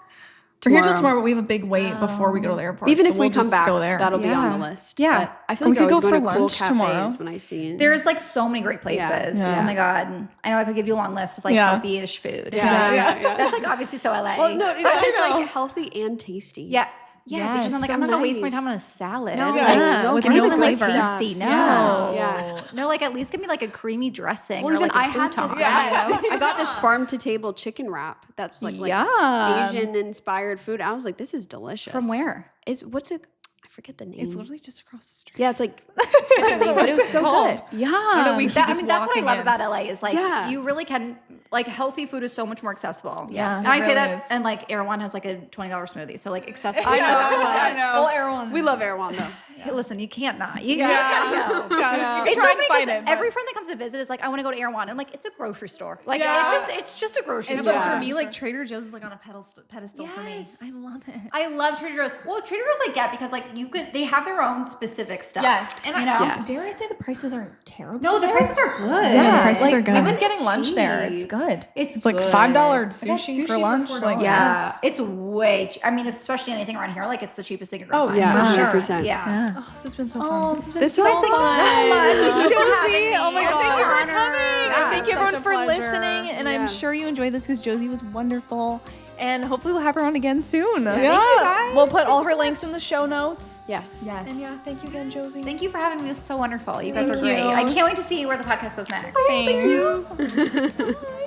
We're here till tomorrow, but we have a big wait before we go to the airport. Even so if we we'll come just back, go there. that'll be on the list. Yeah. But I feel We like I could always go go for to cool lunch tomorrow. cafes when I see. There's like so many great places. Yeah. Oh my God. I know I could give you a long list of like healthy-ish food. Yeah. That's like obviously so LA. Well, no, it's like healthy and tasty. Yeah. Yeah, because I'm like, so I'm not gonna waste my nice. time on a salad. No, Like, no, with give me no something like flavor. tasty. No. Yeah. No, like at least give me like a creamy dressing. Well, or even like a I had crouton. this. I got this farm to table chicken wrap. That's like Yum. Asian inspired food. I was like, this is delicious. From where? It's what's it? I forget the name. It's literally just across the street. Yeah, it's like. But it was so good. Yeah. know, we keep I just mean, that's what I walking love in. about LA is like Yeah. you really can like healthy food is so much more accessible. Yes, And it I say really that is. and like Erewhon has like a $20 smoothie. So like accessible. I know. I know. Well, everyone. We love Erewhon though. Hey, listen, you can't not. You just gotta go. Yeah. It's Try so and funny find 'cause it, but- every friend that comes to visit is like, I want to go to Erewhon. I'm like, it's a grocery store. Like Yeah. it's just a grocery It's store. like For me, like Trader Joe's is like on a pedestal for me. Yes. I love it. I love Trader Joe's. Well, Trader Joe's I get because like they have their own specific stuff. Yes, and you know. Yes. Dare I say the prices aren't terrible? No, the there? prices are good. Yeah, the prices are good. We've been getting lunch there. It's cheap. good. It's like good. $5 I got sushi for sushi lunch. for Like $4. Yeah, it's way. I mean, especially anything around here, like it's the cheapest thing you're gonna Oh, find. Yeah, for 100%. sure. Yeah. Oh, this has been so Oh, fun. this has been This so was Thank you so fun. much. Thank you for having Josie. me. Oh my It's God. an Thank you for honor. coming. Yeah. Thank you Such everyone a for pleasure. listening, and Yeah. I'm sure you enjoyed this because Josie was wonderful, and hopefully we'll have her on again soon. Yeah. guys. We'll put all her links in the show notes. Yes. Yes. And yeah, thank you again, Josie. Thank you for having me. It was so wonderful. You guys Thank are great. you. I can't wait to see where the podcast goes next. Thanks. Bye.